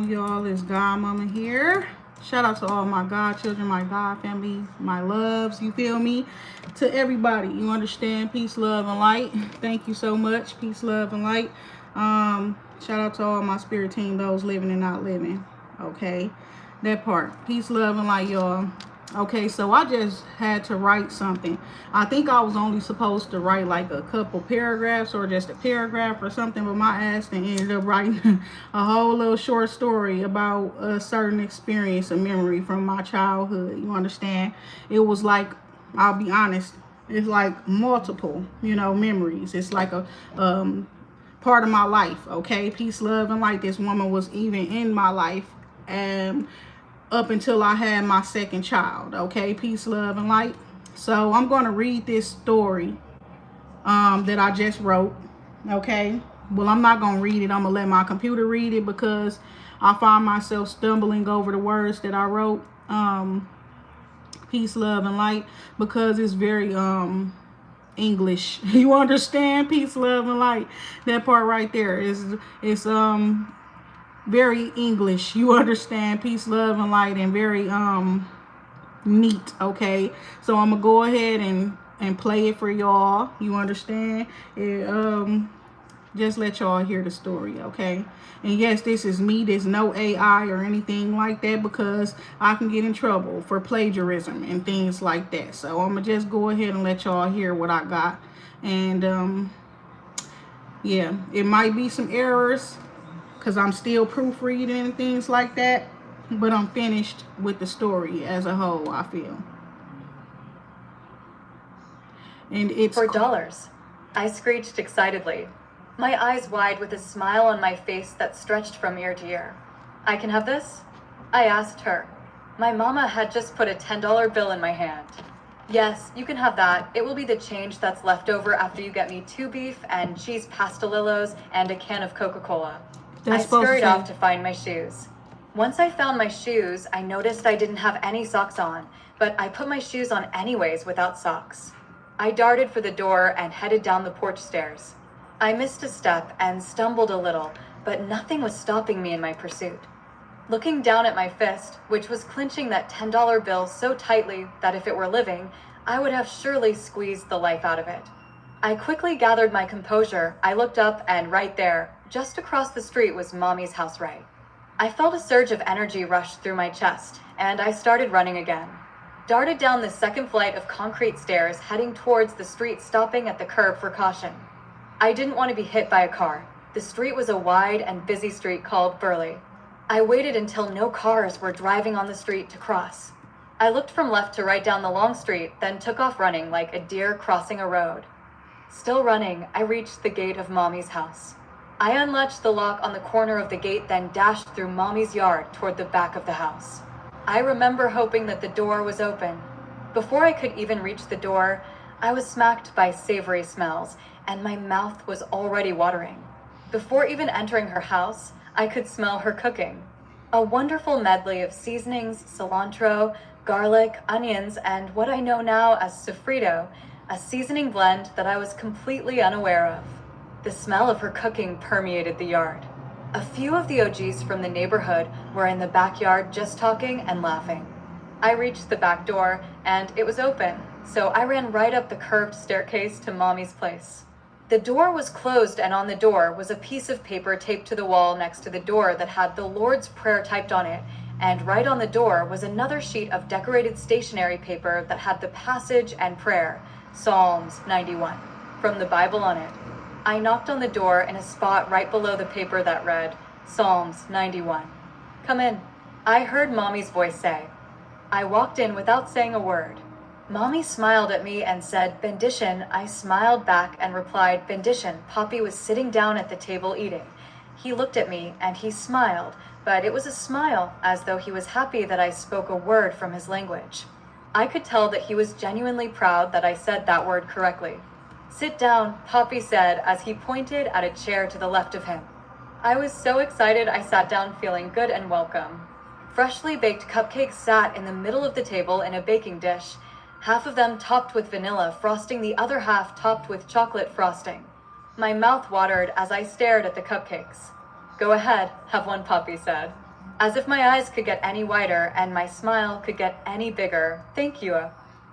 y'all? It's Godmama here. Shout out to all my godchildren, my God family, my loves, you feel me? To everybody, you understand? Peace, love, and light. Thank you so much. Peace, love, and light. Shout out to all my spirit team, those living and not living. Okay, that part. Peace, love, and light, y'all. Okay, so I just had to write something. I think I was only supposed to write like a couple paragraphs or just a paragraph or something, but my ass then ended up writing a whole little short story about a certain experience, a memory from my childhood. You understand? It was like, I'll be honest, it's like multiple, memories. It's like a part of my life. Okay, peace, love, and light. This woman was even in my life, and up until I had my second child. Okay, peace, love, and light. So I'm going to read this story that I just wrote. Okay, well, I'm not going to read it. I'm going to let my computer read it because I find myself stumbling over the words that I wrote. Peace, love, and light, because it's very English. You understand? Peace, love, and light. That part right there is very English. You understand? Peace, love, and light, and very neat. Okay, so I'm gonna go ahead and play it for y'all. You understand? Just let y'all hear the story. Okay, and yes, this is me. There's no AI or anything like that, because I can get in trouble for plagiarism and things like that. So I'm gonna just go ahead and let y'all hear what I got. And yeah, it might be some errors because I'm still proofreading and things like that, but I'm finished with the story as a whole, I feel. And it's for dollars. I screeched excitedly, my eyes wide with a smile on my face that stretched from ear to ear. I can have this? I asked her. My mama had just put a $10 bill in my hand. Yes, you can have that. It will be the change that's left over after you get me 2 beef and cheese pastelillos and a can of Coca-Cola. I scurried off to find my shoes. Once I found my shoes, I noticed I didn't have any socks on, but I put my shoes on anyways without socks. I darted for the door and headed down the porch stairs. I missed a step and stumbled a little, but nothing was stopping me in my pursuit. Looking down at my fist, which was clenching that $10 bill so tightly that if it were living, I would have surely squeezed the life out of it. I quickly gathered my composure. I looked up, and right there, just across the street, was Mommy's house right. I felt a surge of energy rush through my chest, and I started running again. Darted down the second flight of concrete stairs, heading towards the street, stopping at the curb for caution. I didn't want to be hit by a car. The street was a wide and busy street called Burley. I waited until no cars were driving on the street to cross. I looked from left to right down the long street, then took off running like a deer crossing a road. Still running, I reached the gate of Mommy's house. I unlatched the lock on the corner of the gate, then dashed through Mommy's yard toward the back of the house. I remember hoping that the door was open. Before I could even reach the door, I was smacked by savory smells, and my mouth was already watering. Before even entering her house, I could smell her cooking. A wonderful medley of seasonings, cilantro, garlic, onions, and what I know now as sofrito, a seasoning blend that I was completely unaware of. The smell of her cooking permeated the yard. A few of the OGs from the neighborhood were in the backyard just talking and laughing. I reached the back door, and it was open, so I ran right up the curved staircase to Mommy's place. The door was closed, and on the door was a piece of paper taped to the wall next to the door that had the Lord's Prayer typed on it, and right on the door was another sheet of decorated stationery paper that had the passage and prayer, Psalms 91, from the Bible on it. I knocked on the door in a spot right below the paper that read, Psalms 91. Come in. I heard Mommy's voice say. I walked in without saying a word. Mommy smiled at me and said, Bendition. I smiled back and replied, Bendition. Poppy was sitting down at the table eating. He looked at me and he smiled, but it was a smile as though he was happy that I spoke a word from his language. I could tell that he was genuinely proud that I said that word correctly. Sit down, Poppy said as he pointed at a chair to the left of him. I was so excited I sat down feeling good and welcome. Freshly baked cupcakes sat in the middle of the table in a baking dish, half of them topped with vanilla frosting, the other half topped with chocolate frosting. My mouth watered as I stared at the cupcakes. Go ahead, have one, Poppy said. As if my eyes could get any wider and my smile could get any bigger. Thank you,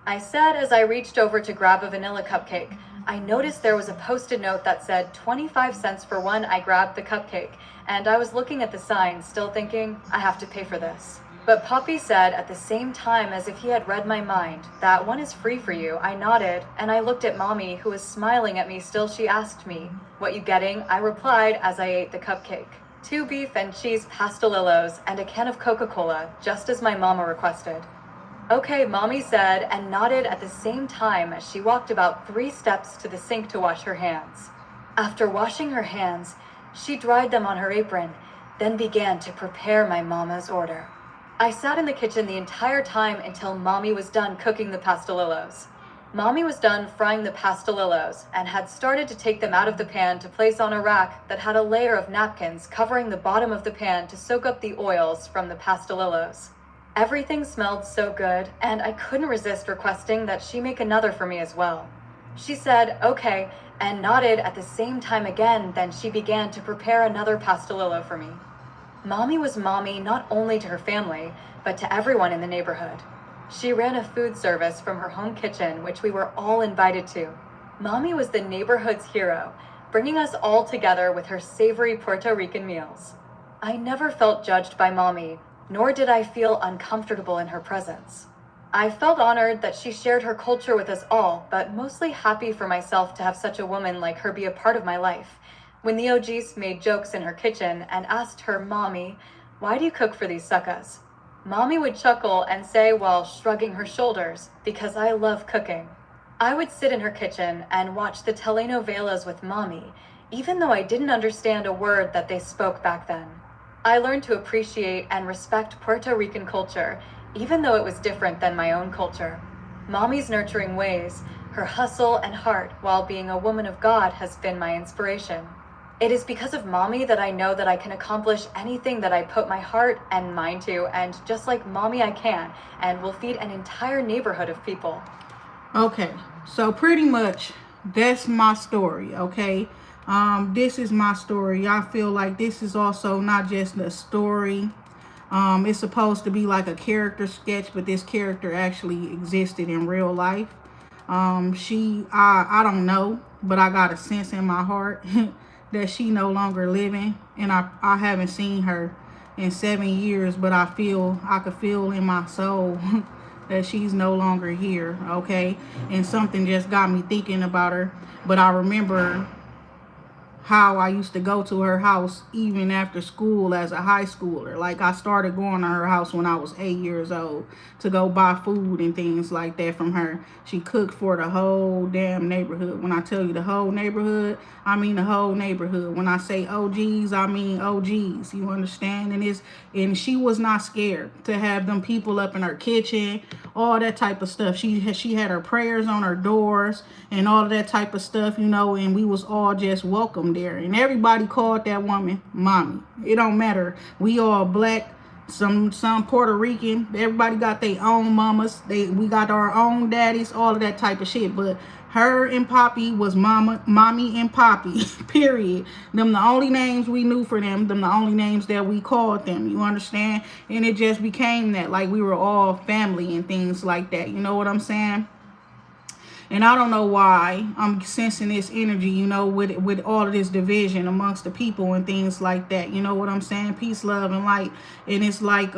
I said as I reached over to grab a vanilla cupcake. I noticed there was a post-it note that said 25 cents for one. I grabbed the cupcake, and I was looking at the sign, still thinking, I have to pay for this. But Poppy said at the same time, as if he had read my mind, that one is free for you. I nodded, and I looked at Mommy, who was smiling at me still. She asked me, what you getting? I replied as I ate the cupcake. 2 beef and cheese pastelillos and a can of Coca-Cola, just as my mama requested. Okay, Mommy said, and nodded at the same time as she walked about 3 steps to the sink to wash her hands. After washing her hands, she dried them on her apron, then began to prepare my mama's order. I sat in the kitchen the entire time until Mommy was done cooking the pastelillos. Mommy was done frying the pastelillos and had started to take them out of the pan to place on a rack that had a layer of napkins covering the bottom of the pan to soak up the oils from the pastelillos. Everything smelled so good, and I couldn't resist requesting that she make another for me as well. She said, okay, and nodded at the same time again. Then she began to prepare another pastelillo for me. Mommy was Mommy not only to her family, but to everyone in the neighborhood. She ran a food service from her home kitchen, which we were all invited to. Mommy was the neighborhood's hero, bringing us all together with her savory Puerto Rican meals. I never felt judged by Mommy, nor did I feel uncomfortable in her presence. I felt honored that she shared her culture with us all, but mostly happy for myself to have such a woman like her be a part of my life. When the OGs made jokes in her kitchen and asked her, Mommy, why do you cook for these suckers? Mommy would chuckle and say while shrugging her shoulders, because I love cooking. I would sit in her kitchen and watch the telenovelas with Mommy, even though I didn't understand a word that they spoke back then. I learned to appreciate and respect Puerto Rican culture, even though it was different than my own culture. Mommy's nurturing ways, her hustle and heart while being a woman of God has been my inspiration. It is because of Mommy that I know that I can accomplish anything that I put my heart and mind to, and just like Mommy I can, and will feed an entire neighborhood of people. Okay, so pretty much that's my story, okay? This is my story. I feel like this is also not just a story. It's supposed to be like a character sketch, but this character actually existed in real life. I don't know, but I got a sense in my heart that she no longer living, and I haven't seen her in 7 years, but I could feel in my soul that she's no longer here, okay? And something just got me thinking about her, but I remember how I used to go to her house even after school as a high schooler. Like, I started going to her house when I was 8 years old to go buy food and things like that from her. She cooked for the whole damn neighborhood. When I tell you the whole neighborhood, I mean the whole neighborhood. When I say OGs, I mean OGs. You understand? And she was not scared to have them people up in her kitchen, all that type of stuff. She had her prayers on her doors and all of that type of stuff, you know, and we was all just welcome there. And everybody called that woman Mommy. It don't matter. We all black, some Puerto Rican. Everybody got their own mamas. We got our own daddies, all of that type of shit. But her and Poppy was Mommy and Poppy, period. Them the only names we knew for them. Them the only names that we called them. You understand? And it just became that, like we were all family and things like that. You know what I'm saying? And I don't know why I'm sensing this energy, you know, with all of this division amongst the people and things like that. You know what I'm saying? Peace, love, and light. And it's like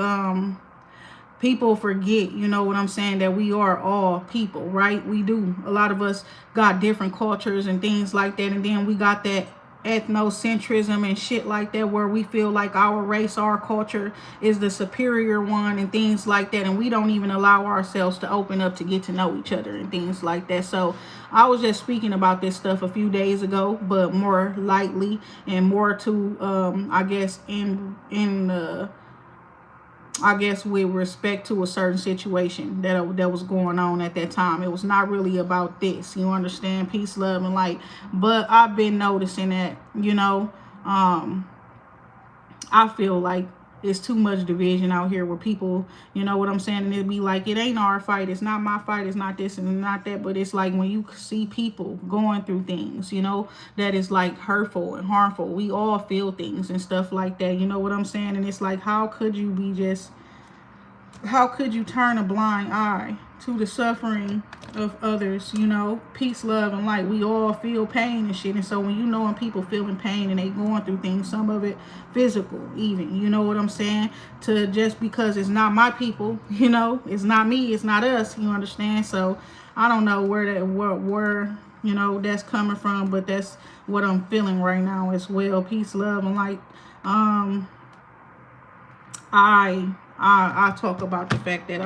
people forget, you know what I'm saying, that we are all people, right? We do. A lot of us got different cultures and things like that. And then we got that ethnocentrism and shit like that, where we feel like our race, our culture is the superior one and things like that, and we don't even allow ourselves to open up to get to know each other and things like that. So I was just speaking about this stuff a few days ago, but more lightly and more to I guess with respect to a certain situation that was going on at that time. It was not really about this, you understand? Peace, love, and light. But I've been noticing that, you know, I feel like It's too much division out here where people, you know what I'm saying, and it'd be like, it ain't our fight, it's not my fight, it's not this and not that. But it's like when you see people going through things, you know, that is like hurtful and harmful, we all feel things and stuff like that, you know what I'm saying. And it's like, how could you be just, how could you turn a blind eye to the suffering of others? You know, peace, love, and light. We all feel pain and shit. And so when you know when people feeling pain and they going through things, some of it physical even, you know what I'm saying, to just because it's not my people, you know, it's not me, it's not us, you understand. So I don't know where that, where you know, that's coming from, but that's what I'm feeling right now as well. Peace, love, and light. I talk about the fact that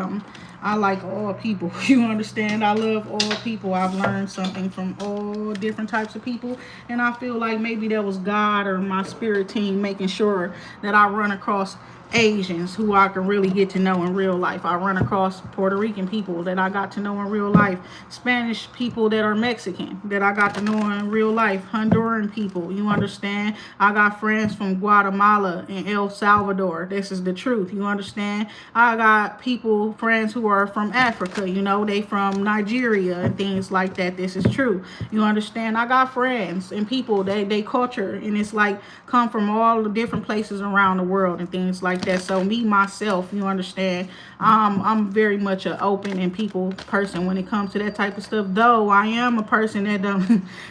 I like all people. You understand? I love all people. I've learned something from all different types of people, and I feel like maybe that was God or my spirit team making sure that I run across Asians who I can really get to know in real life. I run across Puerto Rican people that I got to know in real life, Spanish people that are Mexican that I got to know in real life, Honduran people, you understand. I got friends from Guatemala and El Salvador. This is the truth, you understand. I got people, friends who are from Africa, you know, they from Nigeria and things like that. This is true, you understand. I got friends and people, they culture, and it's like come from all the different places around the world and things like that. So me, myself, you understand, I'm very much an open and people person when it comes to that type of stuff. Though I am a person that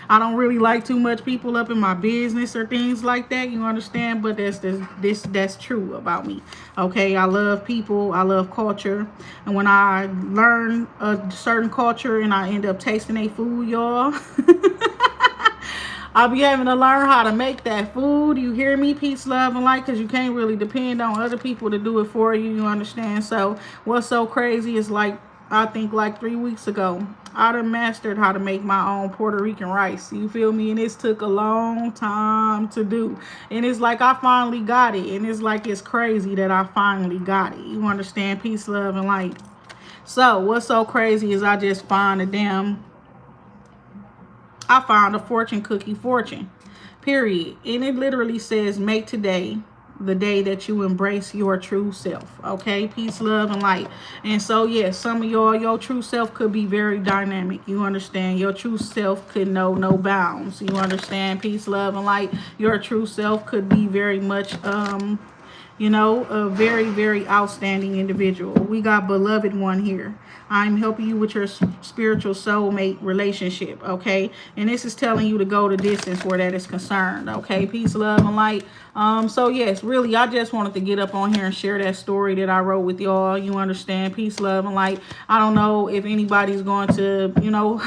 I don't really like too much people up in my business or things like that, you understand. But that's true about me. Okay, I love people, I love culture, and when I learn a certain culture and I end up tasting their food, y'all, I'll be having to learn how to make that food. You hear me? Peace, love, and light, because you can't really depend on other people to do it for you. You understand? So what's so crazy is like, I think like 3 weeks ago, I done mastered how to make my own Puerto Rican rice. You feel me? And it took a long time to do. And it's like I finally got it. And it's like it's crazy that I finally got it. You understand? Peace, love, and light. So what's so crazy is I just found I found a fortune cookie fortune, period. And it literally says, make today the day that you embrace your true self. Okay, peace, love, and light. And so yes, some of y'all, your true self could be very dynamic. You understand? Your true self could know no bounds. You understand? Peace, love, and light. Your true self could be very much you know, a very, very outstanding individual. We got beloved one here. I'm helping you with your spiritual soulmate relationship, okay? And this is telling you to go the distance where that is concerned, okay? Peace, love, and light. So yes, really, I just wanted to get up on here and share that story that I wrote with y'all. You understand? Peace, love, and light. I don't know if anybody's going to, you know,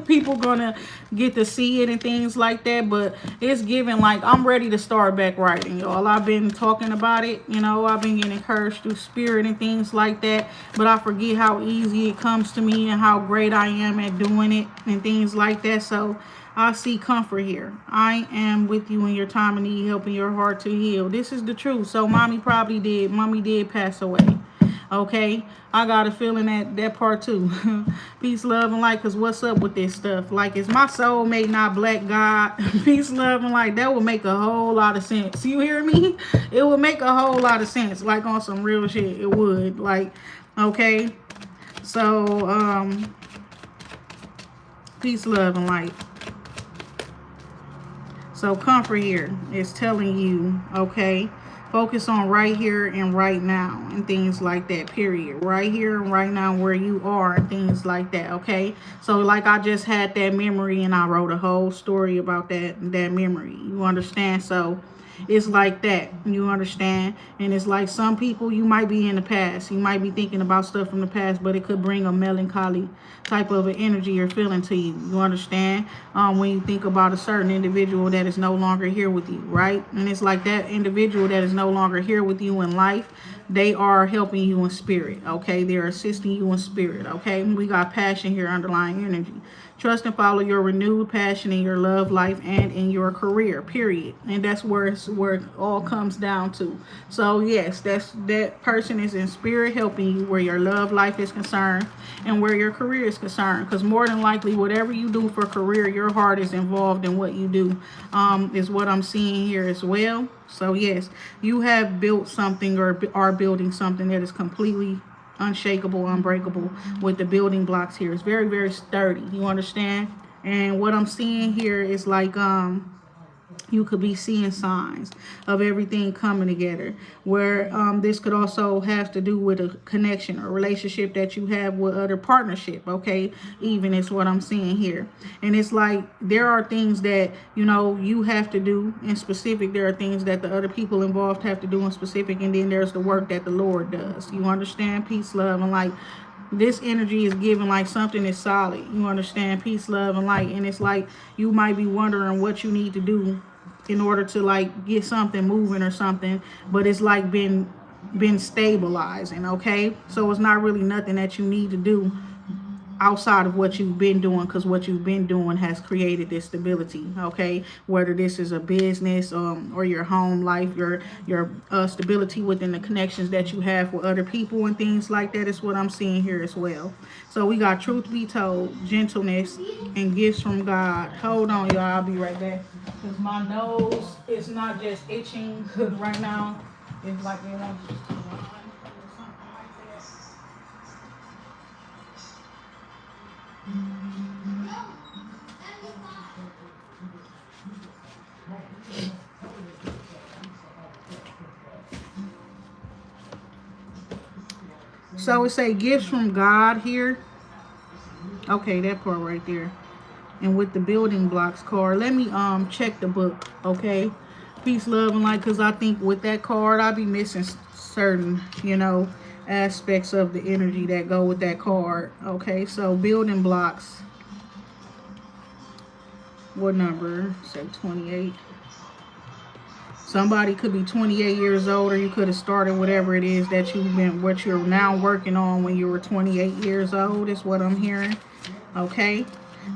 people gonna get to see it and things like that, but it's giving like I'm ready to start back writing, y'all. I've been talking about it, you know, I've been getting encouraged through spirit and things like that, but I forget how easy it comes to me and how great I am at doing it and things like that. So I see comfort here. I am with you in your time of need, helping your heart to heal. This is the truth. So mommy did pass away. Okay, I got a feeling that part too. Peace, love, and light, because what's up with this stuff? Like, is my soulmate not black God? Peace, love, and light. That would make a whole lot of sense. You hear me? It would make a whole lot of sense. Like on some real shit. It would. Like, okay. So, peace, love, and light. So comfort here is telling you, okay, focus on right here and right now and things like that, period. Right here and right now where you are and things like that, okay? So like I just had that memory and I wrote a whole story about that memory. You understand? So it's like that, you understand? And it's like some people, you might be in the past. You might be thinking about stuff from the past, but it could bring a melancholy type of an energy or feeling to you. You understand? When you think about a certain individual that is no longer here with you, right? And it's like that individual that is no longer here with you in life, they are helping you in spirit, okay? They're assisting you in spirit, okay? We got passion here, underlying energy. Trust and follow your renewed passion in your love life and in your career, period. And that's where it all comes down to. So yes, that person is in spirit helping you where your love life is concerned and where your career is concerned. Because more than likely, whatever you do for career, your heart is involved in what you do, is what I'm seeing here as well. So yes, you have built something or are building something that is completely unshakable, unbreakable with the building blocks here. It's very, very sturdy. You understand? And what I'm seeing here is like you could be seeing signs of everything coming together, where this could also have to do with a connection or relationship that you have with other partnership. Okay, even is what I'm seeing here. And it's like there are things that you have to do in specific. There are things that the other people involved have to do in specific, and then there's the work that the Lord does. You understand? Peace, love, and light. This energy is giving like something is solid. You understand? Peace, love, and light. And it's like you might be wondering what you need to do in order to like get something moving or something, but it's like been stabilizing. Okay, so it's not really nothing that you need to do outside of what you've been doing, because what you've been doing has created this stability. Okay, whether this is a business or your home life, your stability within the connections that you have with other people and things like that is what I'm seeing here as well. So we got truth be told, gentleness, and gifts from God. Hold on, y'all, I'll be right back, because my nose is not just itching right now. It's like they want to just come on. So it say gifts from God here. Okay, that part right there. And with the building blocks card, let me check the book. Okay, peace, love, and light. Because I think with that card, I'll be missing certain aspects of the energy that go with that card. Okay, so building blocks. What number? Say 28. Somebody could be 28 years old, or you could have started whatever it is that what you're now working on when you were 28 years old is what I'm hearing. Okay,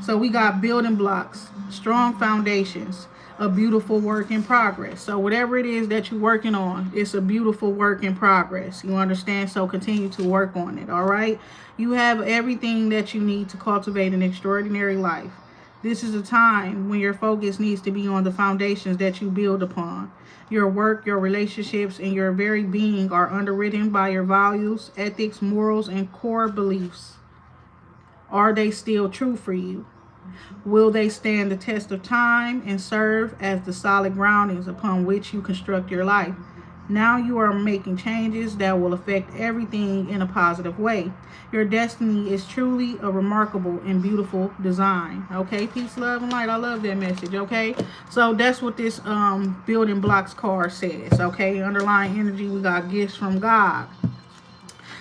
so we got building blocks, strong foundations, a beautiful work in progress. So whatever it is that you're working on, it's a beautiful work in progress. You understand? So continue to work on it. All right, you have everything that you need to cultivate an extraordinary life. This is a time when your focus needs to be on the foundations that you build upon. Your work, your relationships, and your very being are underwritten by your values, ethics, morals, and core beliefs. Are they still true for you? Will they stand the test of time and serve as the solid groundings upon which you construct your life? Now you are making changes that will affect everything in a positive way. Your destiny is truly a remarkable and beautiful design. Okay, peace, love, and light. I love that message. Okay, so that's what this building blocks card says. Okay, underlying energy, we got gifts from God.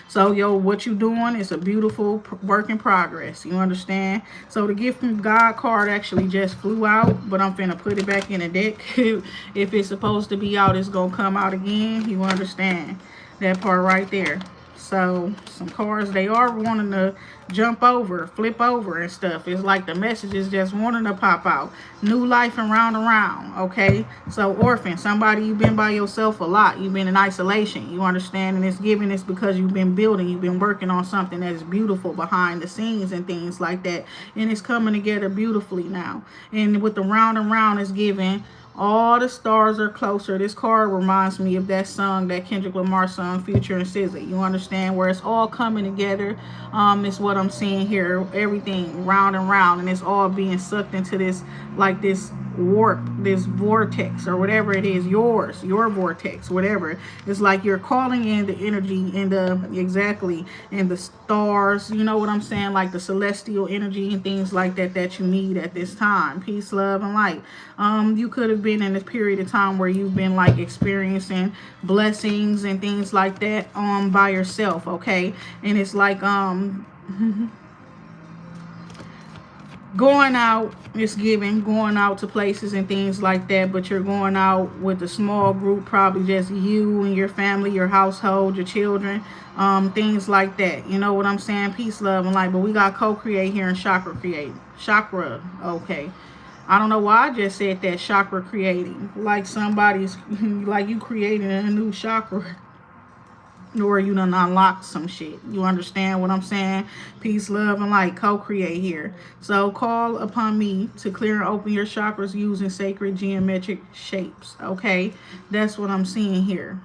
So, what you doing is a beautiful work in progress. You understand? So, the gift from God card actually just flew out, but I'm finna put it back in the deck. If it's supposed to be out, it's going to come out again. You understand? That part right there. So, some cards, they are wanting to jump over, flip over and stuff. It's like the message is just wanting to pop out. New life and round and round, okay? So, orphan, somebody, you've been by yourself a lot. You've been in isolation, you understand? And it's giving this because you've been building. You've been working on something that is beautiful behind the scenes and things like that. And it's coming together beautifully now. And with the round and round, it's giving all the stars are closer. This card reminds me of that song, that Kendrick Lamar song, Future and SZA. You understand? Where it's all coming together. Is what I'm seeing here. Everything round and round, and it's all being sucked into this, like this warp, this vortex, or whatever it is, your vortex, whatever. It's like you're calling in the energy and the stars, you know what I'm saying, like the celestial energy and things like that you need at this time. Peace, love, and light. You could have been in a period of time where you've been like experiencing blessings and things like that by yourself. Okay, and it's like going out, it's giving going out to places and things like that, but you're going out with a small group, probably just you and your family, your household, your children, things like that. You know what I'm saying? Peace, love, and light. But we got co-create here and chakra create. Chakra, okay. I don't know why I just said that, chakra creating. Like somebody's, like you creating a new chakra. Or you done unlocked some shit. You understand what I'm saying? Peace, love, and light. Co-create here. So call upon me to clear and open your chakras using sacred geometric shapes. Okay? That's what I'm seeing here.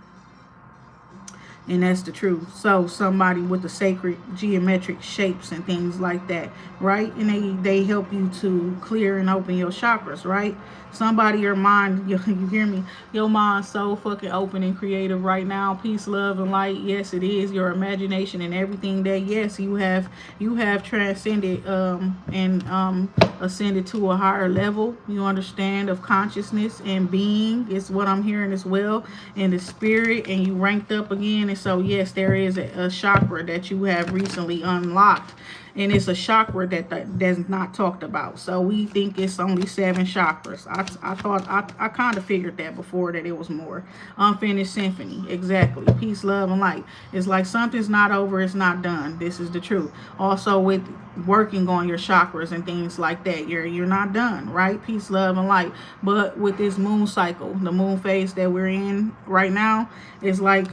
And that's the truth. So somebody with the sacred geometric shapes and things like that, right? And they help you to clear and open your chakras, right? Somebody, your mind, you hear me? Your mind's so fucking open and creative right now. Peace, love, and light. Yes, it is. Your imagination and everything that, yes, you have transcended and ascended to a higher level, you understand, of consciousness and being. It's what I'm hearing as well in the spirit, and you ranked up again. And so yes, there is a chakra that you have recently unlocked, and it's a chakra that's not talked about. So we think it's only 7 chakras. I kind of figured that before, that it was more. Unfinished symphony. Exactly. Peace, love, and light. It's like something's not over, it's not done. This is the truth. Also with working on your chakras and things like that, you're not done, right? Peace, love, and light. But with this moon cycle, the moon phase that we're in right now, is like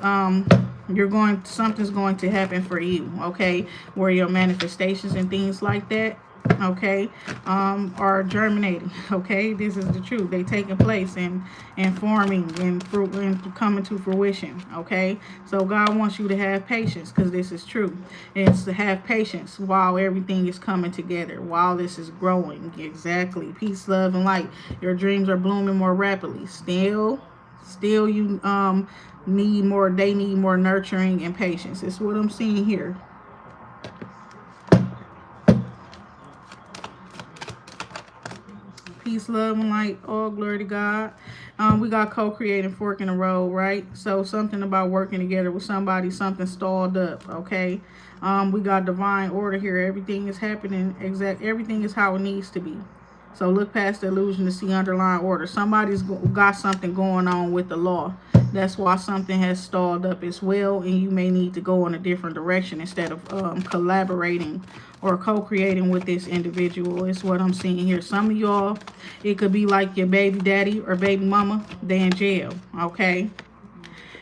something's going to happen for you, okay, where your manifestations and things like that, okay, are germinating. Okay, this is the truth. They taking place and forming and coming to fruition. Okay, so God wants you to have patience, because this is true. It's to have patience while everything is coming together, while this is growing. Exactly. Peace, love, and light. Your dreams are blooming more rapidly. Still you need more. They need more nurturing and patience. It's what I'm seeing here. Peace, love, and light. All glory to God. We got co-creating, fork in the road, right? So something about working together with somebody, something stalled up, okay? We got divine order here. Everything is happening everything is how it needs to be. So look past the illusion to see underlying order. Somebody's got something going on with the law. That's why something has stalled up as well, and you may need to go in a different direction instead of collaborating or co-creating with this individual. Is what I'm seeing here. Some of y'all, it could be like your baby daddy or baby mama, they in jail, okay?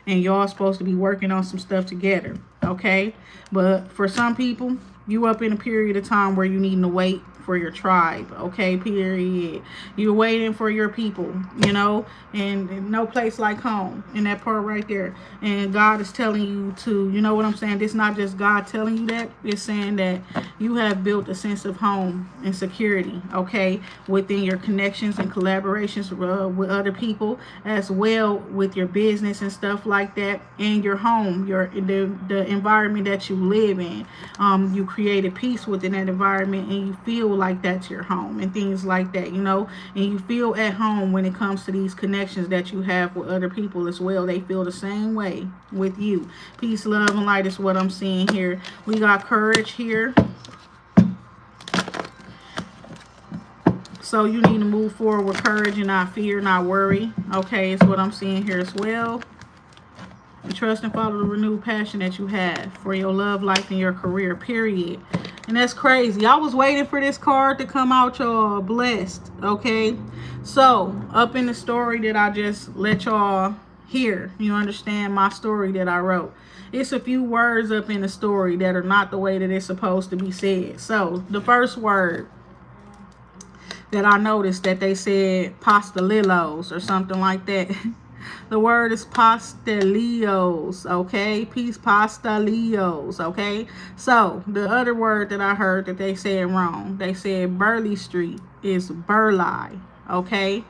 And y'all supposed to be working on some stuff together, okay? But for some people, you up in a period of time where you need to wait for your tribe, okay? Period. You're waiting for your people, you know, and no place like home, in that part right there. And God is telling you to, you know what I'm saying? This not just God telling you that. It's saying that you have built a sense of home and security, okay, within your connections and collaborations with other people, as well with your business and stuff like that, and your home, the environment that you live in. You created peace within that environment, and you feel like that's your home and things like that, you know, and you feel at home when it comes to these connections that you have with other people as well. They feel the same way with you. Peace, love, and light is what I'm seeing here. We got courage here. So you need to move forward with courage and not fear, not worry. Okay, it's what I'm seeing here as well. And trust and follow the renewed passion that you have for your love life and your career, period. And that's crazy. I was waiting for this card to come out, y'all. Blessed, okay? So, up in the story that I just let y'all hear, you understand my story that I wrote. It's a few words up in the story that are not the way that it's supposed to be said. So, the first word that I noticed that they said pastelillos or something like that. The word is pastelillos, okay? Peace, pastelillos, okay? So, the other word that I heard that they said wrong, they said Burleigh Street is Burleigh, okay?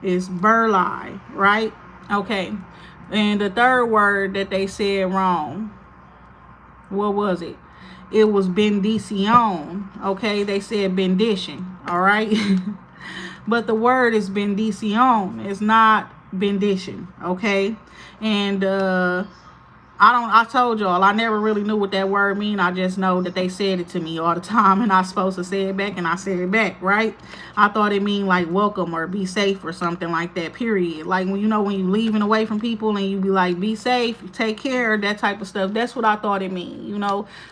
It's Burleigh, right? Okay. And the third word that they said wrong, what was it? It was bendición, okay? They said bendition, all right? But the word is bendición. It's not bendition, okay? And I I told y'all, I never really knew what that word mean. I just know that they said it to me all the time, and I supposed to say it back, and I said it back, right? I thought it mean like welcome or be safe or something like that, period. Like when when you leaving away from people and you be like, be safe, take care, that type of stuff. That's what I thought it mean.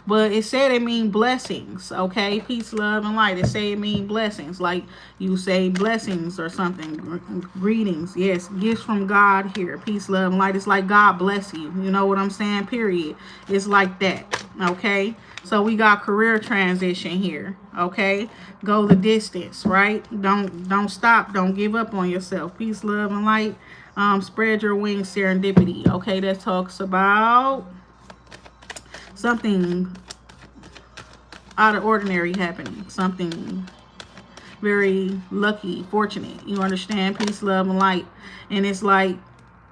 But it said it mean blessings, okay? Peace, love, and light. It say it mean blessings. Like you say blessings or something. Greetings, yes, gifts from God here. Peace, love, and light. It's like God bless you. You know what I'm saying? Period. It's like that, okay? So we got career transition here, okay? Go the distance, right? Don't stop. Don't give up on yourself. Peace, love, and light. Spread your wings, serendipity. Okay, that talks about something out of ordinary happening. Something very lucky, fortunate. You understand? Peace, love, and light. And it's like,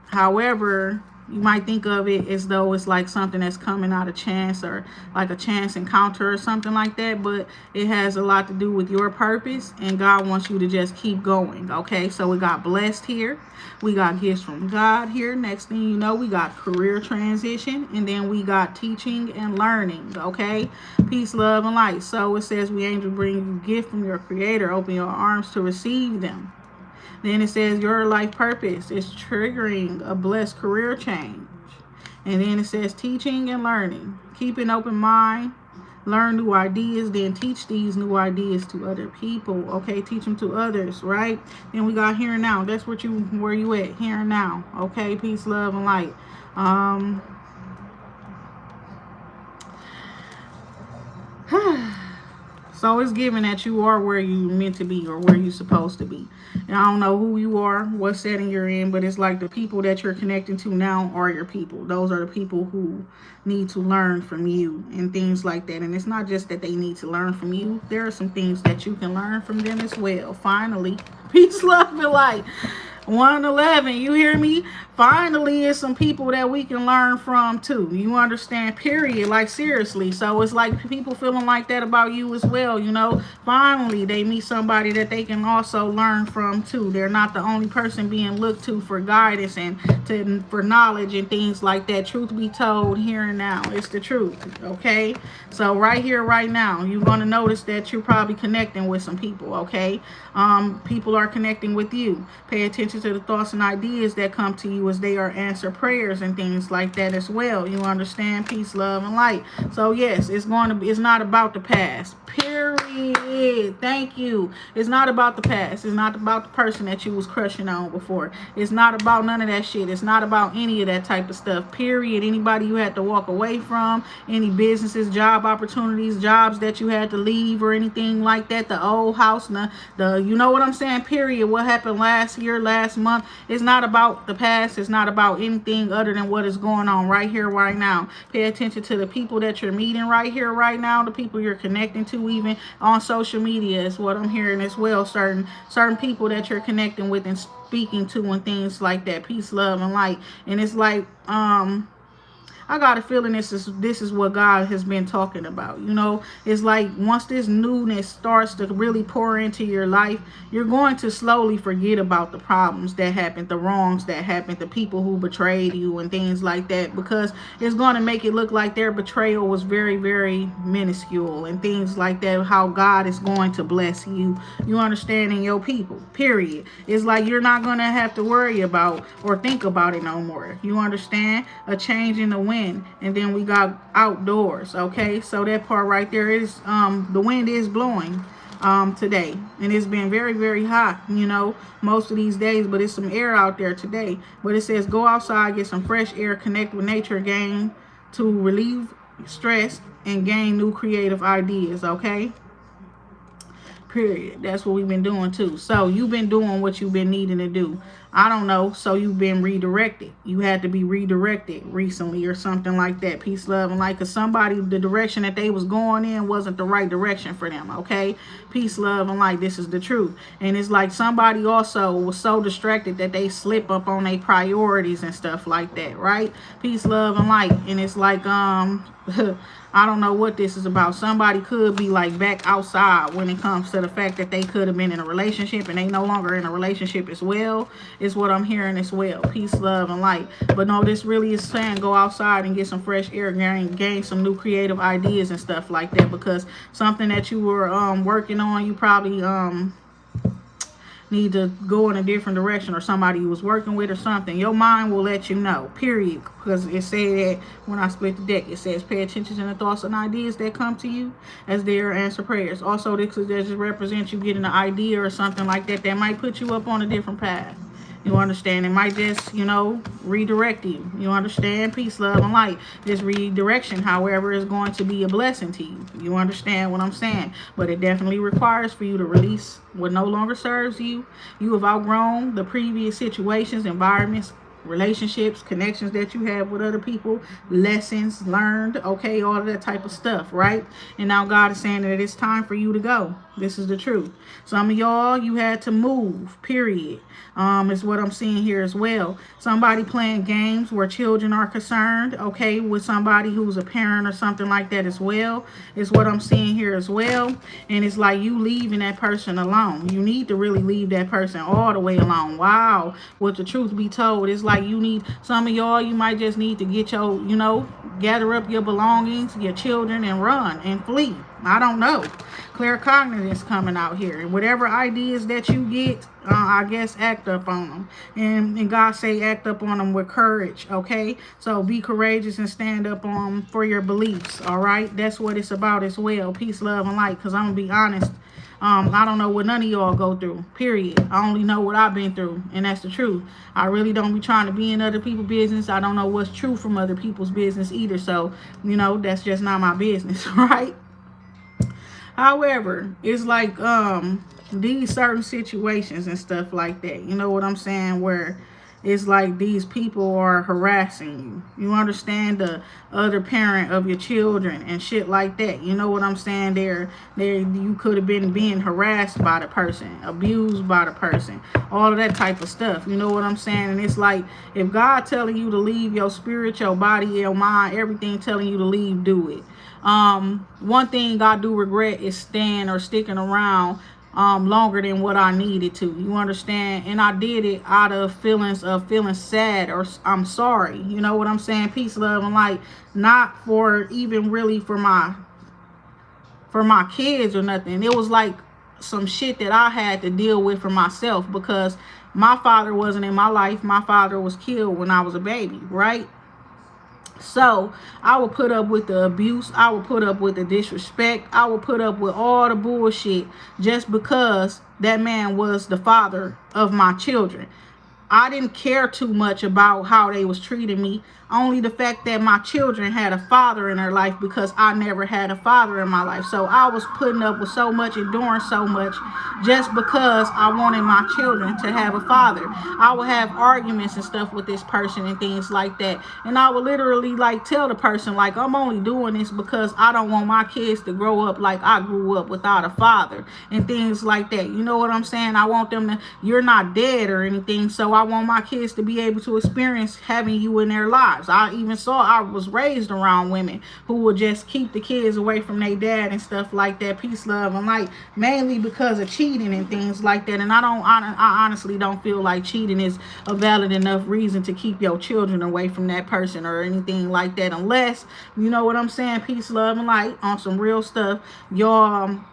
however, you might think of it as though it's like something that's coming out of chance or like a chance encounter or something like that, but it has a lot to do with your purpose, and God wants you to just keep going, okay? So we got blessed here. We got gifts from God here. Next thing you know, we got career transition, and then we got teaching and learning, okay? Peace, love, and light. So it says, we aim to bring you a gift from your Creator. Open your arms to receive them. Then it says your life purpose is triggering a blessed career change. And then it says teaching and learning. Keep an open mind. Learn new ideas. Then teach these new ideas to other people. Okay, teach them to others, right? Then we got here and now. That's where you at, here and now. Okay, peace, love, and light. So it's given that you are where you meant to be or where you're supposed to be. And I don't know who you are, what setting you're in, but it's like the people that you're connecting to now are your people. Those are the people who need to learn from you and things like that. And it's not just that they need to learn from you. There are some things that you can learn from them as well. Finally, peace, love, and light. 111, you hear me? Finally, it's some people that we can learn from too. You understand? Period. Like seriously. So it's like people feeling like that about you as well. Finally they meet somebody that they can also learn from too. They're not the only person being looked to for guidance and for knowledge and things like that. Truth be told, here and now, it's the truth. Okay, so right here, right now, you're going to notice that you're probably connecting with some people. Okay, people are connecting with you. Pay attention to the thoughts and ideas that come to you as they are answer prayers and things like that as well. You understand? Peace, love, and light. So yes, it's not about the past. Period. Thank you. It's not about the past. It's not about the person that you was crushing on before. It's not about none of that shit. It's not about any of that type of stuff. Period. Anybody you had to walk away from, any businesses, job opportunities, jobs that you had to leave or anything like that, the old house, you know what I'm saying? Period. What happened last year, last month. It's not about the past. It's not about anything other than what is going on right here, right now. Pay attention to the people that you're meeting right here, right now. The people you're connecting to, even on social media, is what I'm hearing as well. Certain people that you're connecting with and speaking to and things like that. Peace, love, and light. And it's like, I got a feeling this is what God has been talking about. It's like once this newness starts to really pour into your life, you're going to slowly forget about the problems that happened, the wrongs that happened, the people who betrayed you and things like that, because it's going to make it look like their betrayal was very, very minuscule and things like that. How God is going to bless you. You understand? And your people. Period. It's like you're not going to have to worry about or think about it no more. You understand? A change in the wind. And then we got outdoors. Okay, so that part right there is the wind is blowing today, and it's been very, very hot most of these days, but it's some air out there today. But it says go outside, get some fresh air, connect with nature, gain to relieve stress and gain new creative ideas. Okay, period. That's what we've been doing too. So you've been doing what you've been needing to do. I don't know. So you've been redirected. You had to be redirected recently or something like that. Peace, love, and light. Because somebody, the direction that they was going in wasn't the right direction for them. Okay. Peace, love, and light. This is the truth. And it's like somebody also was so distracted that they slip up on their priorities and stuff like that. Right. Peace, love, and light. And it's like, I don't know what this is about. Somebody could be like back outside when it comes to the fact that they could have been in a relationship and they no longer in a relationship as well. is what I'm hearing as well. Peace, love, and light. But no, this really is saying go outside and get some fresh air, gain some new creative ideas and stuff like that, because something that you were working on, you probably need to go in a different direction, or somebody you was working with or something. Your mind will let you know, period. Because it said that when I split the deck, it says pay attention to the thoughts and ideas that come to you as their answer prayers. Also, this just represents you getting an idea or something like that that might put you up on a different path. You understand? It might just, redirect you. You understand? Peace, love, and light. This redirection, however, is going to be a blessing to you. You understand what I'm saying? But it definitely requires for you to release what no longer serves you. You have outgrown the previous situations, environments, relationships, connections that you have with other people, lessons learned, okay, all of that type of stuff, right? And now God is saying that it's time for you to go. This is the truth. Some of y'all, you had to move, period. Is what I'm seeing here as well. Somebody playing games where children are concerned, okay, with somebody who's a parent or something like that as well, is what I'm seeing here as well. And it's like you leaving that person alone. You need to really leave that person all the way alone. Wow. With the truth be told, it's like you need, some of y'all, you might just need to get your, gather up your belongings, your children, and run and flee. I don't know. Claircognizance coming out here. Whatever ideas that you get, I guess act up on them. And God say act up on them with courage, okay? So be courageous and stand up for your beliefs, all right? That's what it's about as well. Peace, love, and light. Because I'm going to be honest, I don't know what none of y'all go through, period. I only know what I've been through, and that's the truth. I really don't be trying to be in other people's business. I don't know what's true from other people's business either. So, that's just not my business, right? However, it's like these certain situations and stuff like that. You know what I'm saying? Where it's like these people are harassing you. You understand? The other parent of your children and shit like that. You know what I'm saying? You could have been being harassed by the person, abused by the person, all of that type of stuff. You know what I'm saying? And it's like, if God telling you to leave your spirit, your body, your mind, everything telling you to leave, do it. One thing I do regret is staying or sticking around longer than what I needed to. You understand? And I did it out of feelings of feeling sad, or I'm sorry. You know what I'm saying? Peace, love, and light. Not for even really for my kids or nothing. It was like some shit that I had to deal with for myself, because my father wasn't in my life. My father was killed when I was a baby, right? So I would put up with the abuse. I would put up with the disrespect. I would put up with all the bullshit just because that man was the father of my children. I didn't care too much about how they was treating me. Only the fact that my children had a father in their life, because I never had a father in my life. So I was putting up with so much, enduring so much, just because I wanted my children to have a father. I would have arguments and stuff with this person and things like that. And I would literally tell the person, I'm only doing this because I don't want my kids to grow up like I grew up without a father and things like that. You know what I'm saying? I want them to, you're not dead or anything. So I want my kids to be able to experience having you in their lives. I was raised around women who would just keep the kids away from their dad and stuff like that. Peace, love, and light. Mainly because of cheating and things like that. And I honestly don't feel like cheating is a valid enough reason to keep your children away from that person or anything like that. Unless, you know what I'm saying? Peace, love, and light. On some real stuff. Your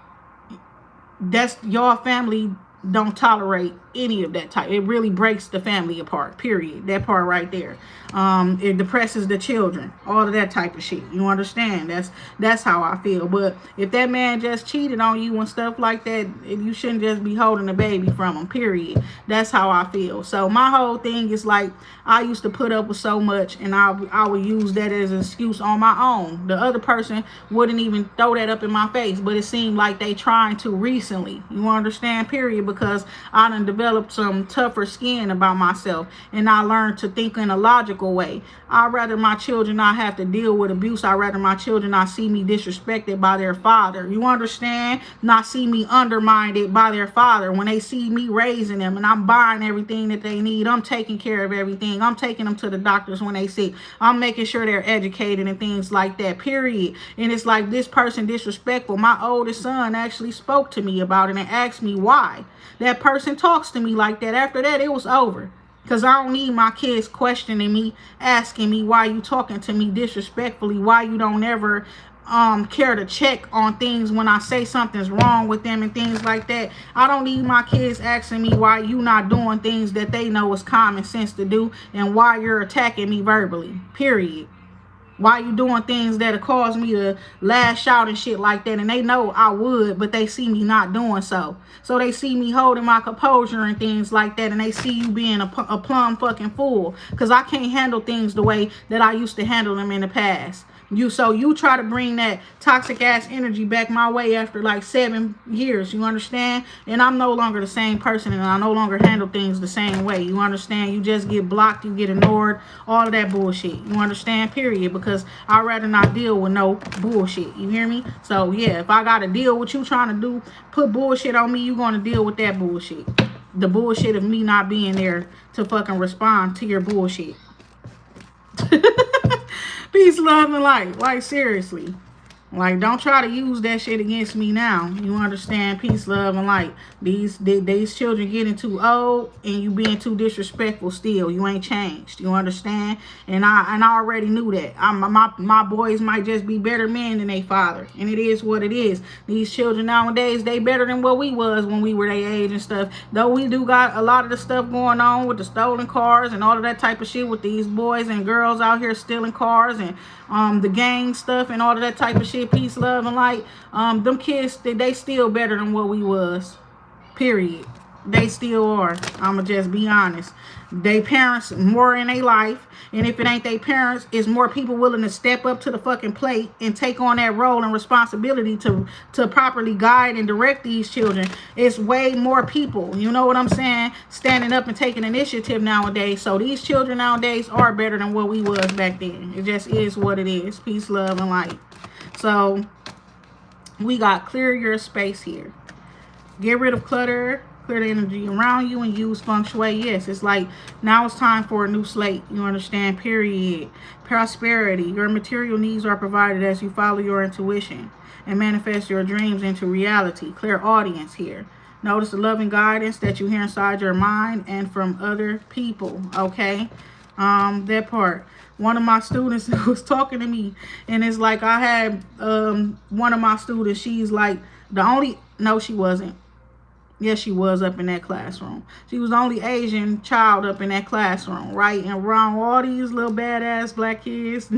family don't tolerate any of that type. It really breaks the family apart, period. That part right there. It depresses the children, all of that type of shit. You understand? That's how I feel. But if that man just cheated on you and stuff like that, you shouldn't just be holding a baby from him, period. That's how I feel. So my whole thing is I used to put up with so much, and I would use that as an excuse on my own. The other person wouldn't even throw that up in my face, but it seemed like they trying to recently. You understand? Period. Because I done developed some tougher skin about myself, and I learned to think in a logical way. I'd rather my children not have to deal with abuse. I'd rather my children not see me disrespected by their father. You understand? Not see me undermined by their father. When they see me raising them and I'm buying everything that they need, I'm taking care of everything. I'm taking them to the doctors when they sick. I'm making sure they're educated and things like that, period. And it's like this person disrespectful. My oldest son actually spoke to me about it and asked me why. That person talks to me like that. After that, it was over. Because I don't need my kids questioning me, asking me why you talking to me disrespectfully, why you don't ever care to check on things when I say something's wrong with them and things like that. I don't need my kids asking me why you not doing things that they know is common sense to do and why you're attacking me verbally, period. Why you doing things that'll cause me to lash out and shit like that? And they know I would, but they see me not doing so. So they see me holding my composure and things like that. And they see you being a plumb fucking fool. Because I can't handle things the way that I used to handle them in the past. So you try to bring that toxic ass energy back my way after like 7 years, you understand? And I'm no longer the same person, and I no longer handle things the same way, you understand? You just get blocked, you get ignored, all of that bullshit, you understand, period? Because I'd rather not deal with no bullshit, you hear me? So yeah, if I gotta deal with you trying to put bullshit on me, you gonna deal with that bullshit. The bullshit of me not being there to fucking respond to your bullshit. Peace, love, and light. Like, seriously. Like, don't try to use that shit against me now. You understand? Peace, love, and light. These children getting too old and you being too disrespectful still. You ain't changed. You understand? And I already knew that. My boys might just be better men than their father. And it is what it is. These children nowadays, they better than what we was when we were their age and stuff. Though we do got a lot of the stuff going on with the stolen cars and all of that type of shit with these boys and girls out here stealing cars and the gang stuff and all of that type of shit. Peace, love, and light. Them kids, they still better than what we was. Period. They still are. I'ma just be honest. They parents more in their life, and if it ain't they parents, it's more people willing to step up to the fucking plate and take on that role and responsibility to properly guide and direct these children. It's way more people, you know what I'm saying, standing up and taking initiative nowadays. So these children nowadays are better than what we was back then. It just is what it is. Peace, love, and light. So we got clear your space here. Get rid of clutter, clear the energy around you, and use feng shui. Yes, it's like now it's time for a new slate. You understand? Period. Prosperity. Your material needs are provided as you follow your intuition and manifest your dreams into reality. Clear audience here. Notice the loving guidance that you hear inside your mind and from other people. Okay? That part. One of my students was talking to me, and it's like I had one of my students, she's like no, she wasn't. Yes, she was up in that classroom. She was the only Asian child up in that classroom, right? And around all these little badass black kids.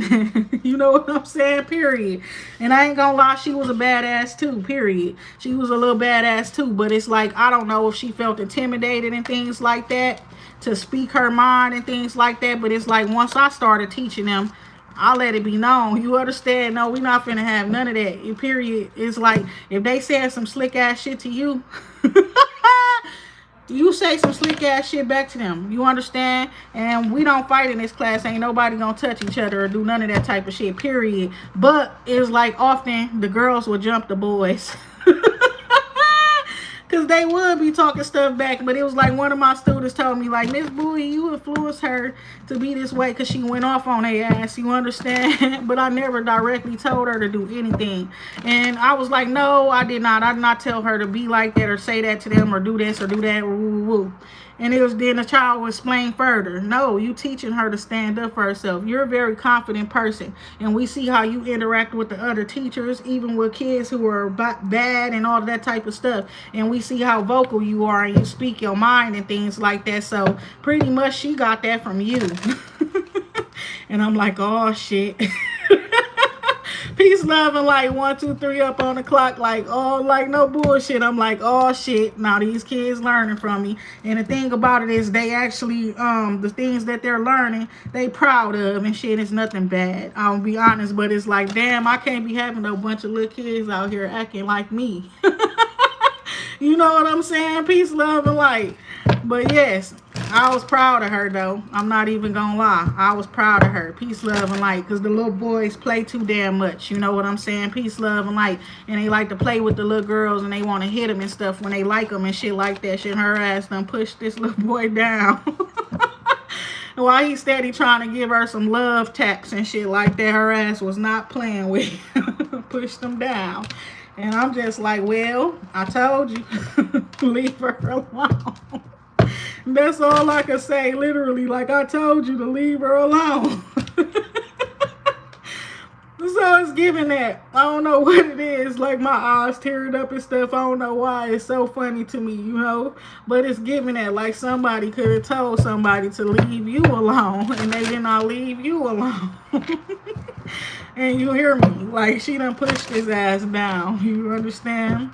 You know what I'm saying? Period. And I ain't gonna lie, she was a badass too, period. She was a little badass too. But it's like, I don't know if she felt intimidated and things like that to speak her mind and things like that. But it's like once I started teaching them, I let it be known. You understand? No, we not finna have none of that. Period. It's like if they said some slick ass shit to you, you say some slick ass shit back to them. You understand? And we don't fight in this class. Ain't nobody gonna touch each other or do none of that type of shit. Period. But it's like often the girls will jump the boys. Because they would be talking stuff back. But it was like one of my students told me, like, Miss Bowie, you influenced her to be this way because she went off on her ass. You understand? But I never directly told her to do anything. And I was like, no, I did not. I did not tell her to be like that or say that to them or do this or do that. Woo, woo, woo. And it was then the child would explain further. No, you teaching her to stand up for herself. You're a very confident person. And we see how you interact with the other teachers, even with kids who are bad and all of that type of stuff. And we see how vocal you are and you speak your mind and things like that. So pretty much she got that from you. And I'm like, oh, shit. Peace, love, and light. 1, 2, 3 up on the clock. Like, oh, like no bullshit. I'm like, oh shit. Now these kids learning from me. And the thing about it is they actually, the things that they're learning, they proud of and shit. It's nothing bad. I'll be honest, but it's like, damn, I can't be having a bunch of little kids out here acting like me. You know what I'm saying? Peace, love, and light. But yes, I was proud of her though. I'm not even gonna lie. I was proud of her. Peace, love, and light. Because the little boys play too damn much. You know what I'm saying? Peace, love, and light. And they like to play with the little girls and they want to hit them and stuff when they like them and shit like that. Shit, her ass done pushed this little boy down. While he steady trying to give her some love taps and shit like that, her ass was not playing with him. Pushed him down. And I'm just like, well, I told you. Leave her alone. That's all I can say, literally. Like I told you to leave her alone. So it's giving that. I don't know what it is. Like my eyes tearing up and stuff. I don't know why. It's so funny to me, you know. But it's giving that. Like somebody could have told somebody to leave you alone. And they did not leave you alone. And you hear me. Like she done pushed his ass down. You understand?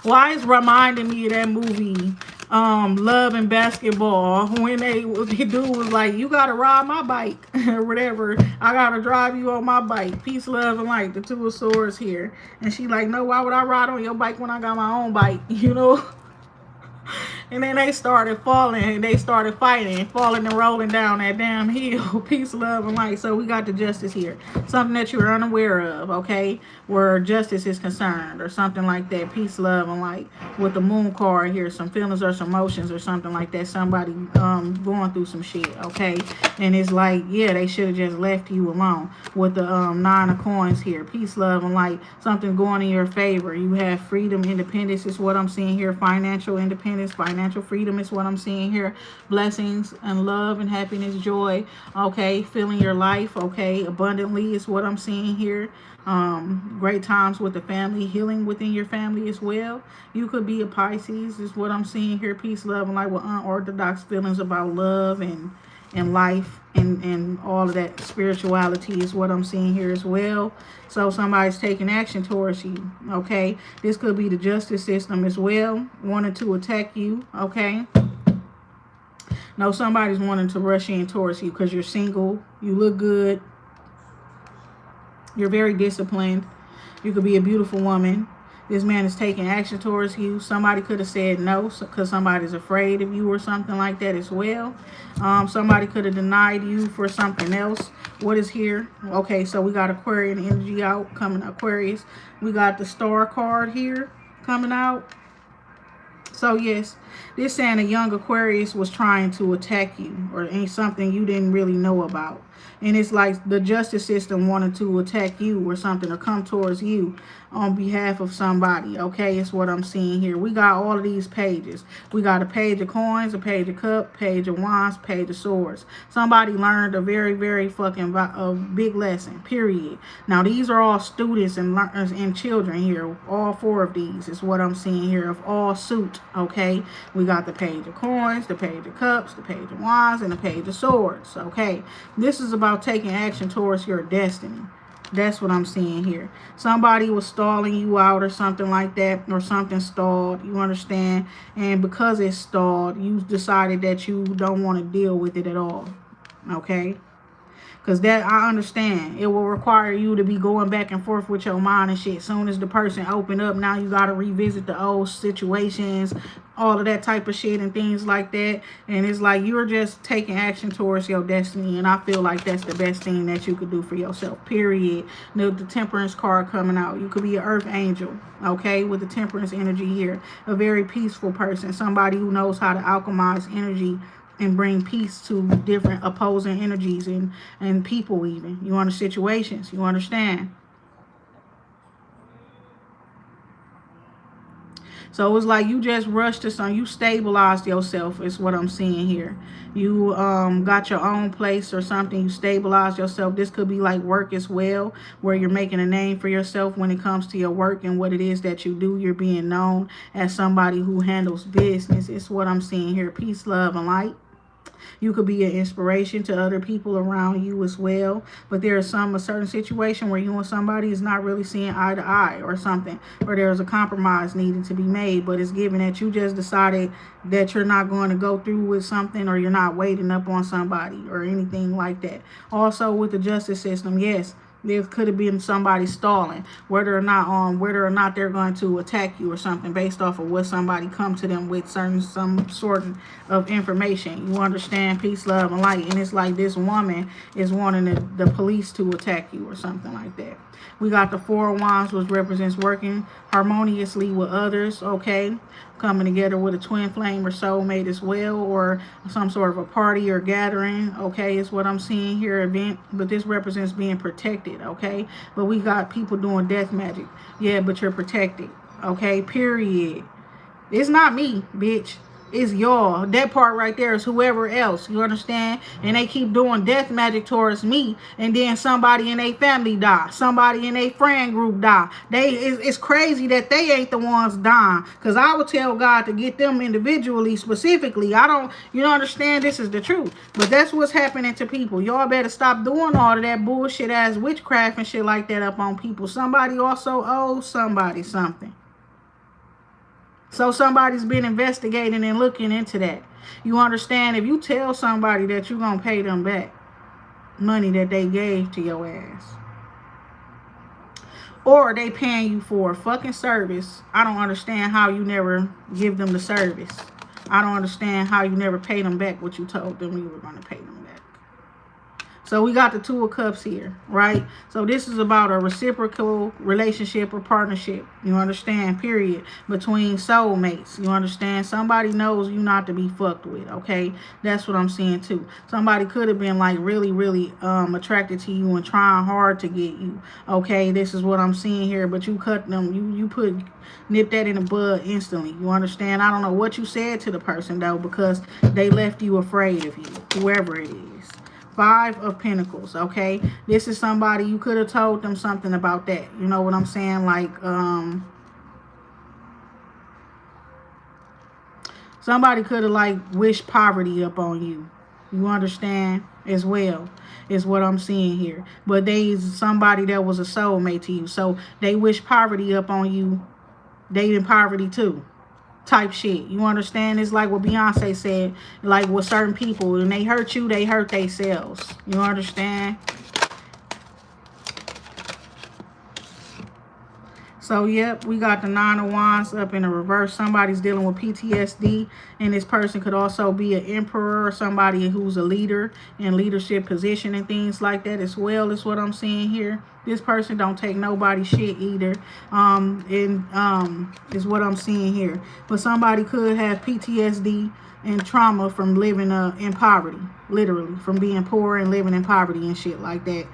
Why it's reminding me of that movie, Love and Basketball, when the dude was like, you gotta ride my bike or whatever. I gotta drive you on my bike. Peace, love, and light. The two of swords here. And she like, no, why would I ride on your bike when I got my own bike? You know? And then they started falling and they started fighting, falling and rolling down that damn hill. Peace, love, and light. So we got the justice here. Something that you're unaware of, okay? Where justice is concerned or something like that. Peace, love, and light. With the moon card here, some feelings or some emotions or something like that. Somebody going through some shit, okay? And it's like, yeah, they should have just left you alone. With the 9 of coins here. Peace, love, and light. Something going in your favor. You have freedom, independence is what I'm seeing here. Financial independence, financial freedom is what I'm seeing here. Blessings and love and happiness, joy, okay? Feeling your life, okay? Abundantly is what I'm seeing here. Great times with the family, healing within your family as well. You could be a Pisces is what I'm seeing here. Peace, love, and light with unorthodox feelings about love and life and all of that spirituality is what I'm seeing here as well. So somebody's taking action towards you, okay? This could be the justice system as well, wanting to attack you, okay? No, somebody's wanting to rush in towards you because you're single, you look good, you're very disciplined, you could be a beautiful woman. This man is taking action towards you. Somebody could have said no because somebody's afraid of you or something like that as well. Somebody could have denied you for something else. What is here? Okay, so we got Aquarian energy out coming. Aquarius. We got the star card here coming out. So yes, this saying a young Aquarius was trying to attack you or something you didn't really know about. And it's like the justice system wanted to attack you or something or come towards you on behalf of somebody. Okay, it's what I'm seeing here. We got all of these pages. We got a page of coins, a page of cup, page of wands, page of swords. Somebody learned a very, very fucking big lesson, period. Now, these are all students and children here. All 4 of these is what I'm seeing here of all suit. Okay, we got the page of coins, the page of cups, the page of wands, and the page of swords. Okay, this is about taking action towards your destiny. That's what I'm seeing here. Somebody was stalling you out or something like that, or something stalled, you understand? And because it's stalled, you decided that you don't want to deal with it at all, okay? Because that, I understand. It will require you to be going back and forth with your mind and shit. As soon as the person open up, now you got to revisit the old situations, all of that type of shit and things like that. And it's like you're just taking action towards your destiny. And I feel like that's the best thing that you could do for yourself, period. The temperance card coming out. You could be an earth angel, okay, with the temperance energy here. A very peaceful person. Somebody who knows how to alchemize energy and bring peace to different opposing energies and people even. You want situations. You understand? So it's like you just rushed to something. You stabilized yourself is what I'm seeing here. You got your own place or something. You stabilized yourself. This could be like work as well, where you're making a name for yourself when it comes to your work and what it is that you do. You're being known as somebody who handles business. It's what I'm seeing here. Peace, love, and light. You could be an inspiration to other people around you as well. But there is a certain situation where you and somebody is not really seeing eye to eye or something. Or there's a compromise needing to be made. But it's given that you just decided that you're not going to go through with something, or you're not waiting up on somebody or anything like that. Also with the justice system, yes, there could have been somebody stalling, whether or not they're going to attack you or something based off of what somebody come to them with some sort of information. You understand? Peace, love, and light. And it's like this woman is wanting the police to attack you or something like that. We got the 4 of Wands, which represents working harmoniously with others, okay? Coming together with a twin flame or soulmate as well, or some sort of a party or gathering, okay, is what I'm seeing here, event. But this represents being protected, okay? But we got people doing death magic. Yeah, but you're protected, okay, period. It's not me, bitch. It's y'all. That part right there is whoever else. You understand? And they keep doing death magic towards me, and then somebody in their family die. Somebody in their friend group die. It's crazy that they ain't the ones dying. Because I would tell God to get them individually, specifically. I don't, you don't understand? This is the truth. But that's what's happening to people. Y'all better stop doing all of that bullshit ass witchcraft and shit like that up on people. Somebody also owes somebody something. So somebody's been investigating and looking into that. You understand? If you tell somebody that you're going to pay them back money that they gave to your ass, or they paying you for a fucking service, I don't understand how you never give them the service. I don't understand how you never pay them back what you told them you were going to pay them back. So we got the Two of Cups here, right? So this is about a reciprocal relationship or partnership, you understand, period, between soulmates. You understand? Somebody knows you not to be fucked with, okay? That's what I'm seeing too. Somebody could have been like really, really attracted to you and trying hard to get you, okay? This is what I'm seeing here, but you cut them, you nip that in the bud instantly. You understand? I don't know what you said to the person though, because they left you afraid of you, whoever it is. Five of Pentacles, okay? This is somebody, you could have told them something about that. You know what I'm saying? Like, somebody could have, like, wished poverty up on you. You understand? As well, is what I'm seeing here. But somebody that was a soulmate to you. So, they wish poverty up on you. They in poverty, too. Type shit. You understand? It's like what Beyonce said, like with certain people, when they hurt you, they hurt themselves. You understand? So, yep, we got the Nine of Wands up in the reverse. Somebody's dealing with PTSD, and this person could also be an emperor or somebody who's a leader in leadership position and things like that as well, is what I'm seeing here. This person don't take nobody's shit either, is what I'm seeing here. But somebody could have PTSD and trauma from living in poverty, literally, from being poor and living in poverty and shit like that.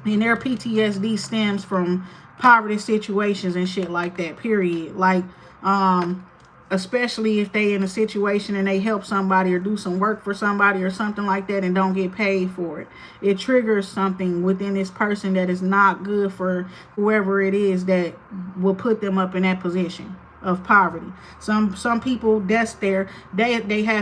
And their PTSD stems from poverty situations and shit like that, period. Like, especially if they in a situation and they help somebody or do some work for somebody or something like that and don't get paid for it. It triggers something within this person that is not good for whoever it is that will put them up in that position of poverty. Some people, that's they have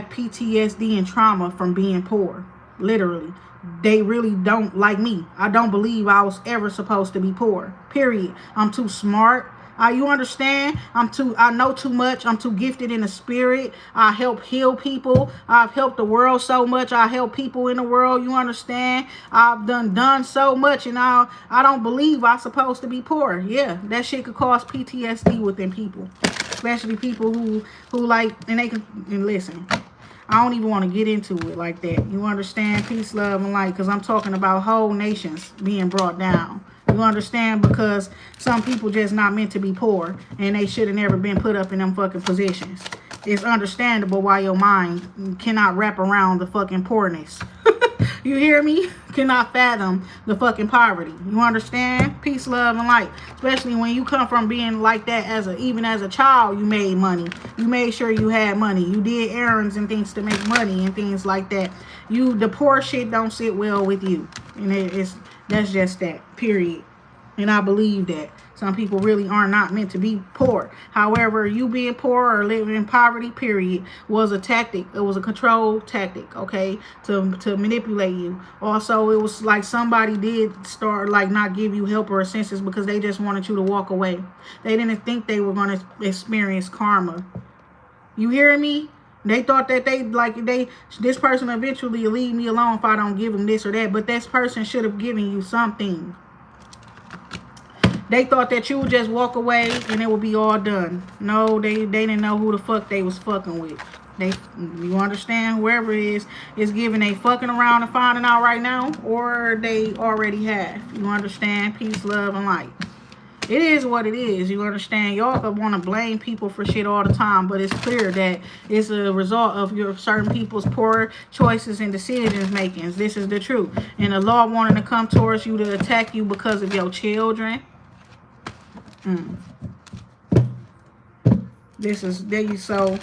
PTSD and trauma from being poor, literally. They really don't, like me, I don't believe I was ever supposed to be poor, period. I'm too smart. You understand? I know too much. I'm too gifted in the spirit. I help heal people. I've helped the world so much. I help people in the world. You understand? I've done so much, and I don't believe I'm supposed to be poor. Yeah, that shit could cause PTSD within people, especially people who like, and they can, and listen, I don't even want to get into it like that. You understand? Peace, love, and light. Because I'm talking about whole nations being brought down. You understand? Because some people just not meant to be poor. And they should have never been put up in them fucking positions. It's understandable why your mind cannot wrap around the fucking poorness. You hear me? Cannot fathom the fucking poverty. You understand? Peace, love, and light. Especially when you come from being like that even as a child, you made money. You made sure you had money. You did errands and things to make money and things like that. The poor shit don't sit well with you. And that's just that. Period. And I believe that. Some people really are not meant to be poor. However, you being poor or living in poverty, period, was a tactic. It was a control tactic, okay, to manipulate you. Also, it was like somebody did start like not give you help or assistance because they just wanted you to walk away. They didn't think they were going to experience karma. You hear me? They thought that this person eventually will leave me alone if I don't give them this or that. But this person should have given you something. They thought that you would just walk away and it would be all done. No, they didn't know who the fuck they was fucking with. You understand? Whoever it is giving they fucking around and finding out right now, or they already have. You understand? Peace, love, and light. It is what it is. You understand? Y'all could want to blame people for shit all the time, but it's clear that it's a result of your certain people's poor choices and decisions makings. This is the truth. And the law wanting to come towards you to attack you because of your children. This is there. So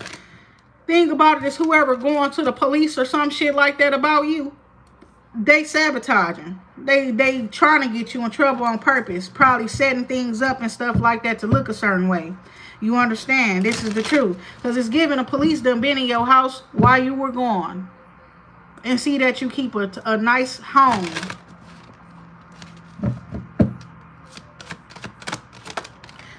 thing about it is whoever going to the police or some shit like that about you, they sabotaging. They trying to get you in trouble on purpose, probably setting things up and stuff like that to look a certain way. You understand? This is the truth. Because it's giving the police done been in your house while you were gone. And see that you keep a nice home.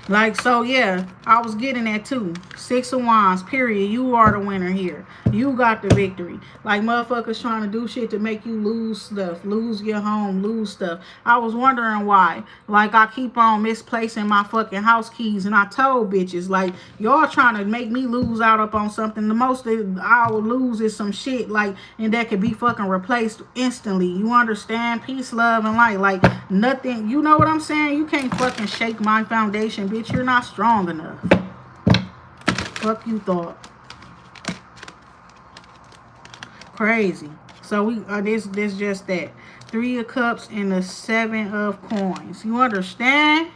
Like, so, yeah, I was getting that too. 6 of Wands, period. You are the winner here. You got the victory. Like, motherfuckers trying to do shit to make you lose stuff. Lose your home, lose stuff. I was wondering why. Like, I keep on misplacing my fucking house keys. And I told bitches, like, y'all trying to make me lose out up on something. The most that I will lose is some shit. Like, and that could be fucking replaced instantly. You understand? Peace, love, and light. Like, nothing. You know what I'm saying? You can't fucking shake my foundation, bitch. You're not strong enough. Fuck you thought. Crazy. So we this just that. 3 of Cups and the 7 of Coins. You understand?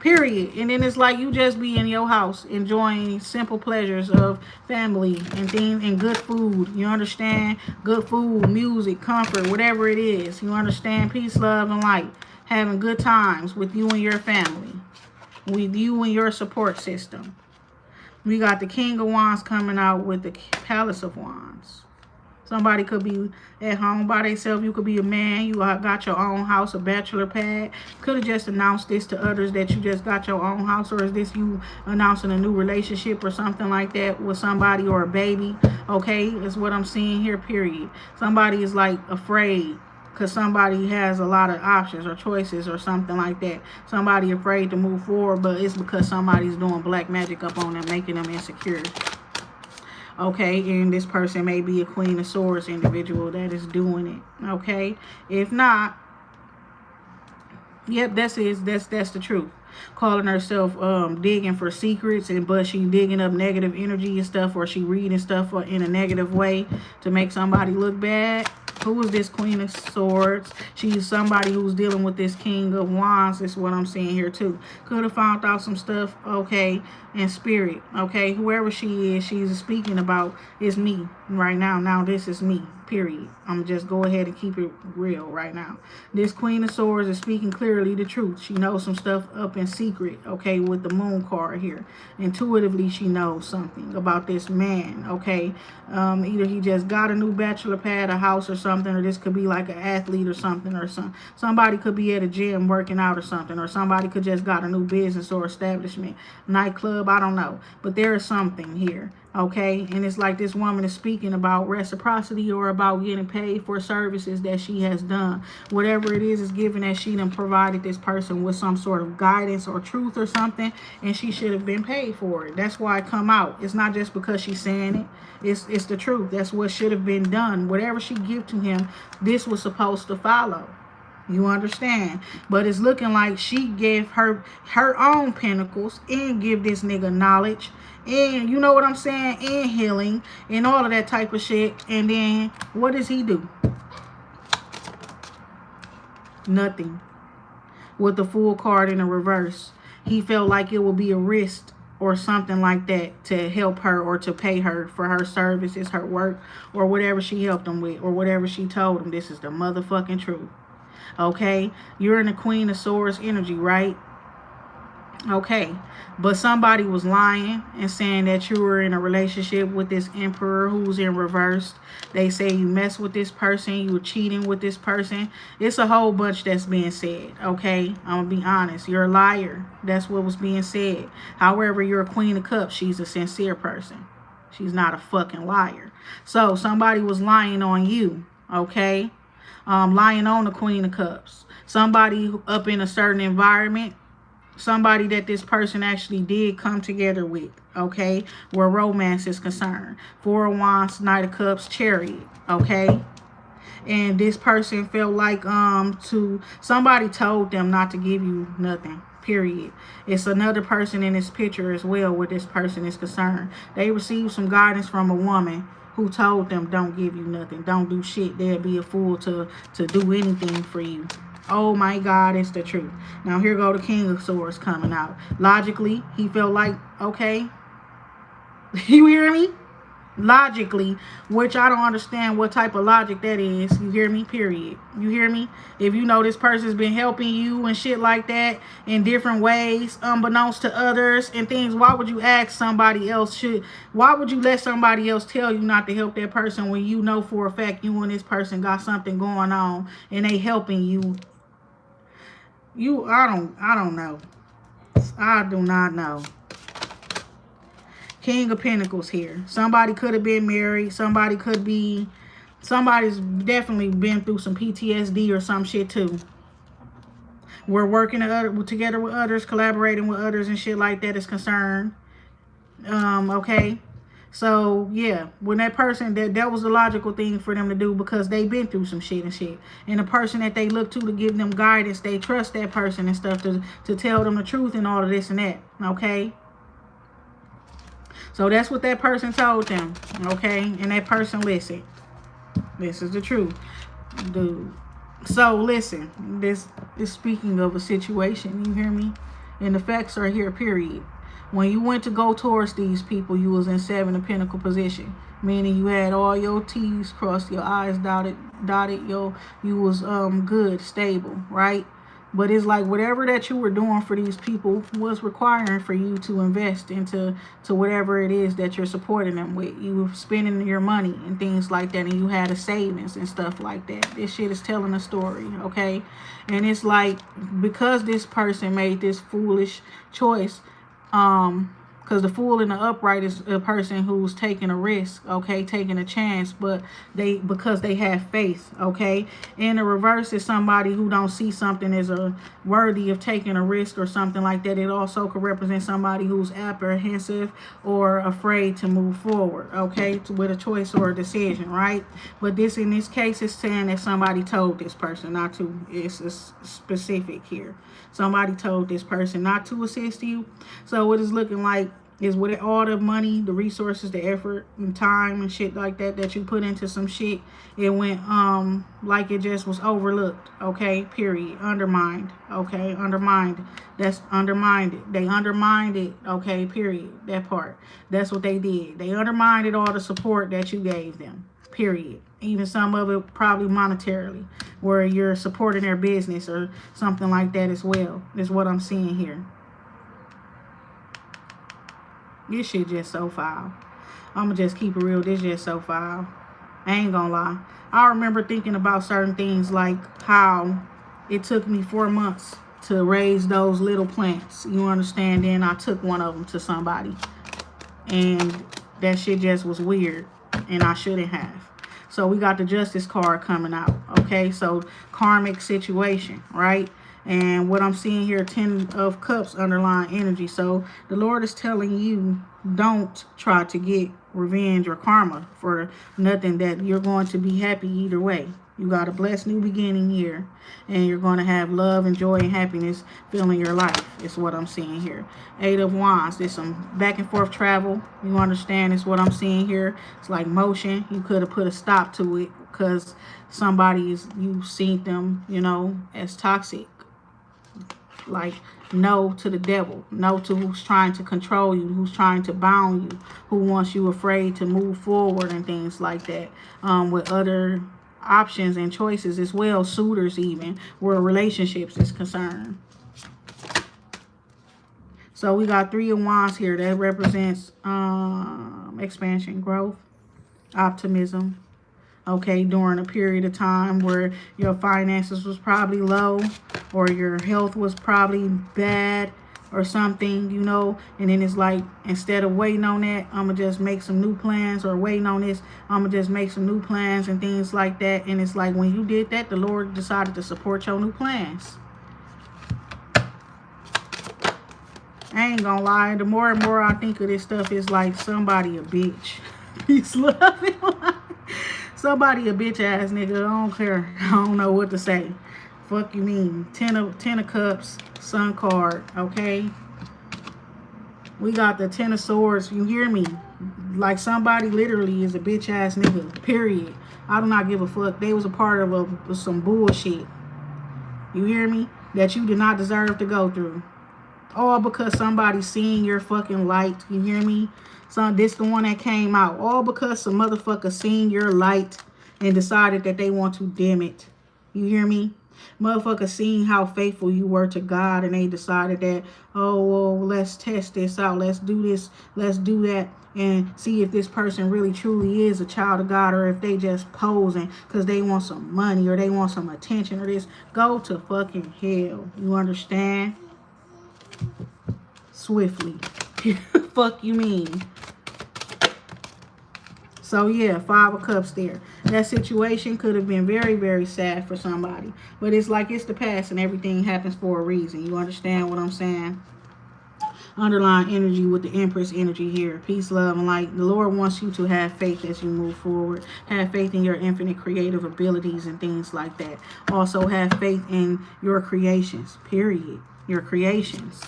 Period. And then it's like you just be in your house enjoying simple pleasures of family and things and good food. You understand? Good food, music, comfort, whatever it is. You understand? Peace, love, and light. Having good times with you and your family. With you and your support system. We got the King of Wands coming out with the Palace of Wands. Somebody could be at home by themselves. You could be a man. You got your own house, a bachelor pad. Could have just announced this to others that you just got your own house. Or is this you announcing a new relationship or something like that with somebody or a baby? Okay, is what I'm seeing here, period. Somebody is like afraid. Because somebody has a lot of options or choices or something like that. Somebody afraid to move forward, but it's because somebody's doing black magic up on them, making them insecure. Okay, and this person may be a Queen of Swords individual that is doing it. Okay, if not, yep, that's the truth. Calling herself digging for secrets, but she digging up negative energy and stuff, or she reading stuff in a negative way to make somebody look bad. Who is this Queen of Swords? She's somebody who's dealing with this King of Wands. Is what I'm seeing here too. Could have found out some stuff, okay, in spirit, okay. Whoever she is, she's speaking about is me right now. Now this is me, period. I'm just go ahead and keep it real right now. This Queen of Swords is speaking clearly the truth. She knows some stuff up in secret, okay, with the Moon card here. Intuitively, she knows something about this man, okay. Either he just got a new bachelor pad, a house or something, or this could be like an athlete or something, or somebody could be at a gym working out or something, or somebody could just got a new business or establishment, nightclub, I don't know. But there is something here. Okay, and it's like this woman is speaking about reciprocity or about getting paid for services that she has done. Whatever it is given that she done provided this person with some sort of guidance or truth or something, and she should have been paid for it. That's why it come out. It's not just because she's saying it. It's the truth. That's what should have been done. Whatever she give to him, this was supposed to follow. You understand? But it's looking like she gave her own pentacles and give this nigga knowledge. And you know what I'm saying? And healing and all of that type of shit. And then what does he do? Nothing. With the Fool card in the reverse. He felt like it would be a risk or something like that to help her or to pay her for her services, her work, or whatever she helped him with, or whatever she told him. This is the motherfucking truth. Okay? You're in the Queen of Swords energy, right? Okay, but somebody was lying and saying that you were in a relationship with this Emperor who's in reverse. They say you mess with this person, you were cheating with this person. It's a whole bunch that's being said, okay? I'm gonna be honest. You're a liar. That's what was being said. However, you're a Queen of Cups. She's a sincere person. She's not a fucking liar. So somebody was lying on you, okay? Lying on the Queen of Cups. Somebody up in a certain environment. Somebody that this person actually did come together with, okay, where romance is concerned. 4 of Wands, Knight of Cups, Chariot, okay. And this person felt like somebody told them not to give you nothing, period. It's another person in this picture as well where this person is concerned. They received some guidance from a woman who told them don't give you nothing, don't do shit. They'll be a fool to do anything for you. Oh my God, it's the truth. Now here go the King of Swords coming out. Logically, he felt like, okay, you hear me? logically, which I don't understand what type of logic that is. You hear me? Period. You hear me? If you know this person's been helping you and shit like that in different ways, unbeknownst to others and things, why would you ask somebody else why would you let somebody else tell you not to help that person when you know for a fact you and this person got something going on and they helping you? I don't know. I do not know. King of Pentacles here. Somebody could have been married. Somebody's definitely been through some PTSD or some shit too. We're working together with others, collaborating with others and shit like that is concerned. Okay. So, yeah, when that person, that was the logical thing for them to do because they've been through some shit and shit. And the person that they look to give them guidance, they trust that person and stuff to tell them the truth and all of this and that. Okay. So that's what that person told them, okay? And that person listened. This is the truth, dude. So listen, this is speaking of a situation, you hear me? And the facts are here, period. When you went to go towards these people, you was in 7 of Pentacle position, meaning you had all your T's crossed, your I's dotted, you was good, stable, right? But it's like whatever that you were doing for these people was requiring for you to invest into whatever it is that you're supporting them with. You were spending your money and things like that, and you had a savings and stuff like that. This shit is telling a story, okay? And it's like because this person made this foolish choice, because the fool in the upright is a person who's taking a risk, okay, taking a chance, but because they have faith, okay. And the reverse is somebody who don't see something as worthy of taking a risk or something like that. It also could represent somebody who's apprehensive or afraid to move forward, okay, with a choice or a decision, right? But in this case, it's saying that somebody told this person not to. It's specific here. Somebody told this person not to assist you. So what it's looking like is with all the money, the resources, the effort and time and shit like that you put into some shit, it went like it just was overlooked, okay, period. Undermined, okay, undermined. That's undermined it. They undermined it, okay, period. That part. That's what they did. They undermined all the support that you gave them, period. Even some of it probably monetarily, where you're supporting their business or something like that as well, is what I'm seeing here. This shit just so foul. I'ma just keep it real. This just so foul. I ain't gonna lie. I remember thinking about certain things, like how it took me 4 months to raise those little plants. You understand? Then I took one of them to somebody, and that shit just was weird, and I shouldn't have. So we got the Justice card coming out. Okay, so karmic situation, right? And what I'm seeing here, 10 of Cups underlying energy. So the Lord is telling you, don't try to get revenge or karma for nothing, that you're going to be happy either way. You got a blessed new beginning here, and you're going to have love and joy and happiness filling your life. Is what I'm seeing here. 8 of Wands. There's some back and forth travel. You understand? Is what I'm seeing here. It's like motion. You could have put a stop to it because you've seen them, you know, as toxic. Like, no to the devil. No to who's trying to control you, who's trying to bound you, who wants you afraid to move forward and things like that. With other options and choices as well, suitors even, where relationships is concerned. So we got 3 of Wands here. That represents expansion, growth, optimism. Okay, during a period of time where your finances was probably low, or your health was probably bad or something, you know, and then it's like, instead of waiting on that, I'm gonna just make some new plans, or waiting on this, I'm gonna just make some new plans and things like that. And it's like, when you did that, the Lord decided to support your new plans. I ain't gonna lie, the more and more I think of this stuff, it's like somebody a bitch. Peace, love, and light. Somebody a bitch ass nigga. I don't care. I don't know what to say. Fuck you mean. 10 of Cups, Sun card, okay? We got the 10 of Swords. You hear me? Like, somebody literally is a bitch ass nigga. Period. I do not give a fuck. They was a part of some bullshit. You hear me? That you did not deserve to go through. All because somebody seen your fucking light. You hear me? So this the one that came out. All because some motherfucker seen your light and decided that they want to dim it. You hear me? Motherfucker seen how faithful you were to God and they decided that, oh, well, let's test this out. Let's do this. Let's do that. And see if this person really truly is a child of God, or if they just posing because they want some money or they want some attention or this. Go to fucking hell. You understand? Swiftly. Fuck you mean? So yeah, 5 of Cups there. That situation could have been very, very sad for somebody. But it's like it's the past and everything happens for a reason. You understand what I'm saying? Underlying energy with the Empress energy here. Peace, love, and light. The Lord wants you to have faith as you move forward. Have faith in your infinite creative abilities and things like that. Also have faith in your creations. Period. Your creations.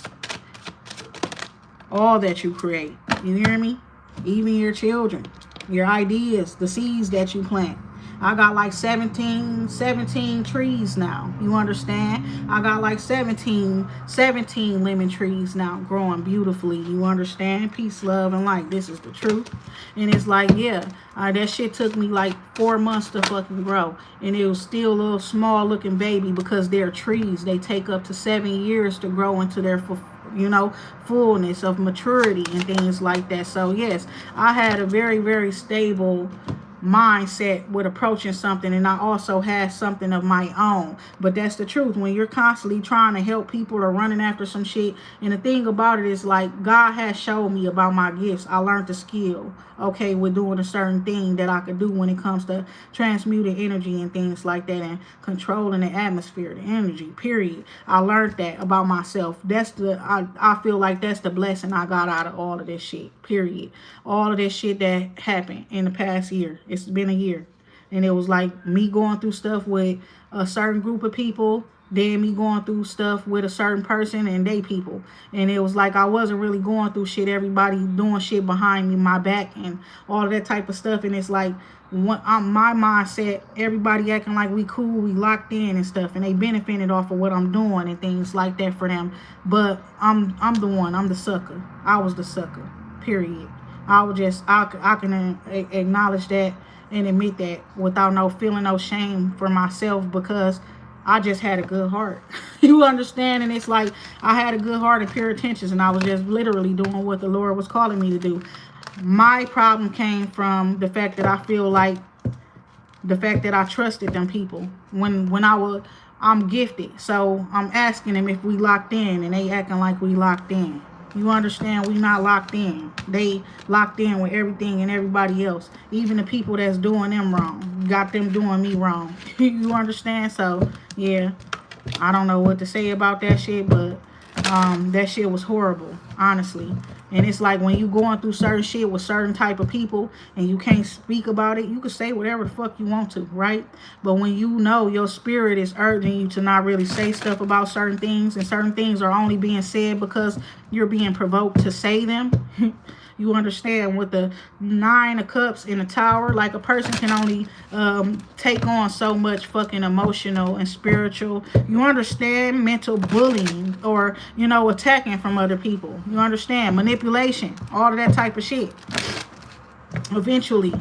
All that you create. You hear me? Even your children. Your ideas, the seeds that you plant. I got like 17 trees now. You understand? I got like 17 lemon trees now growing beautifully. You understand? Peace, love, and light. This is the truth. And it's like, yeah, that shit took me like 4 months to fucking grow. And it was still a little small looking baby because they're trees. They take up to 7 years to grow into their fullness of maturity and things like that. So yes, I had a very, very stable mindset with approaching something, and I also had something of my own. But that's the truth. When you're constantly trying to help people or running after some shit, and the thing about it is, like, God has showed me about my gifts. I learned the skill, okay, with doing a certain thing that I could do when it comes to transmuting energy and things like that, and controlling the atmosphere, the energy, period. I learned that about myself. That's I feel like that's the blessing I got out of all of this shit, period. All of this shit that happened in the past year. It's been a year. And it was like me going through stuff with a certain group of people, then me going through stuff with a certain person and they people. And it was like I wasn't really going through shit. Everybody doing shit behind me, my back, and all of that type of stuff. And it's like, my mindset, everybody acting like we cool, we locked in and stuff, and they benefited off of what I'm doing and things like that for them. But I'm the one. I'm the sucker. I was the sucker. Period. I can acknowledge that and admit that without no feeling no shame for myself, because I just had a good heart. You understand? And it's like I had a good heart and pure intentions, and I was just literally doing what the Lord was calling me to do. My problem came from the fact that I feel like the fact that I trusted them people when I'm gifted. So I'm asking them if we locked in, and they acting like we locked in. You understand? We not locked in. They locked in with everything and everybody else. Even the people that's doing them wrong. Got them doing me wrong. You understand? So, yeah. I don't know what to say about that shit, but that shit was horrible, honestly. And it's like when you going through certain shit with certain type of people and you can't speak about it, you can say whatever the fuck you want to, right? But when you know your spirit is urging you to not really say stuff about certain things, and certain things are only being said because you're being provoked to say them, you understand, with the 9 of Cups in the Tower, like a person can only take on so much fucking emotional and spiritual, you understand, mental bullying, or, attacking from other people. You understand? Manipulation, all of that type of shit. Eventually,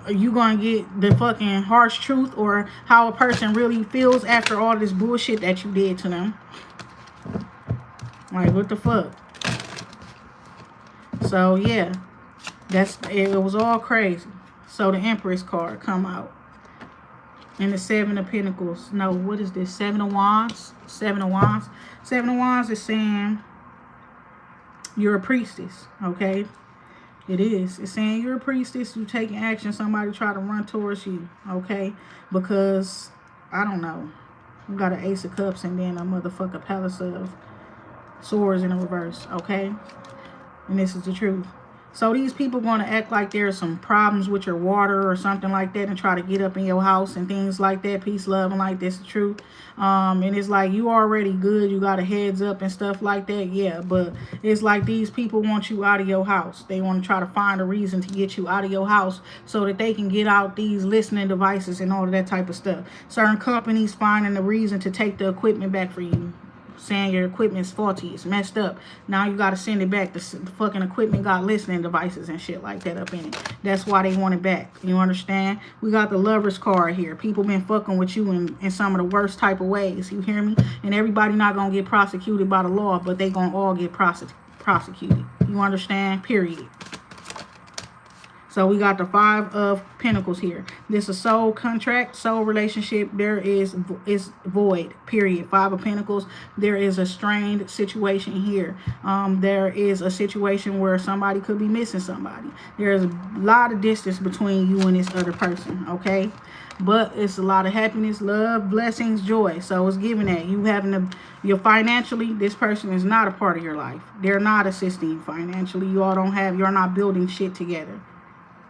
you gonna get the fucking harsh truth, or how a person really feels after all this bullshit that you did to them. Like, what the fuck? So yeah, it was all crazy. So the Empress card come out, and the 7 of Pentacles. No, what is this? 7 of Wands. 7 of Wands. 7 of Wands is saying you're a priestess. Okay, it is. It's saying you're a priestess. You taking action. Somebody try to run towards you. Okay, because I don't know. You got an Ace of Cups and then a motherfucker Palace of Swords in the reverse. Okay. And this is the truth. So these people going to act like there's some problems with your water or something like that, and try to get up in your house and things like that. Peace, love, and light. This is the truth. And it's like you already good. You got a heads up and stuff like that. Yeah, but it's like these people want you out of your house. They want to try to find a reason to get you out of your house so that they can get out these listening devices and all of that type of stuff. Certain companies finding a reason to take the equipment back for you. saying your equipment's faulty, it's messed up. Now you got to send it back. The fucking equipment got listening devices and shit like that up in it. That's why they want it back. You understand? We got the lover's card here. People been fucking with you in some of the worst type of ways. You hear me? And everybody not gonna get prosecuted by the law, but they gonna all get prosecuted. You understand? Period. So we got the 5 of Pentacles here. This is a soul contract, soul relationship. There is void, period. 5 of Pentacles. There is a strained situation here. There is a situation where somebody could be missing somebody. There's a lot of distance between you and this other person, okay? But it's a lot of happiness, love, blessings, joy. So it's giving that. You having you're financially, this person is not a part of your life. They're not assisting you financially. You all don't have, you're not building shit together.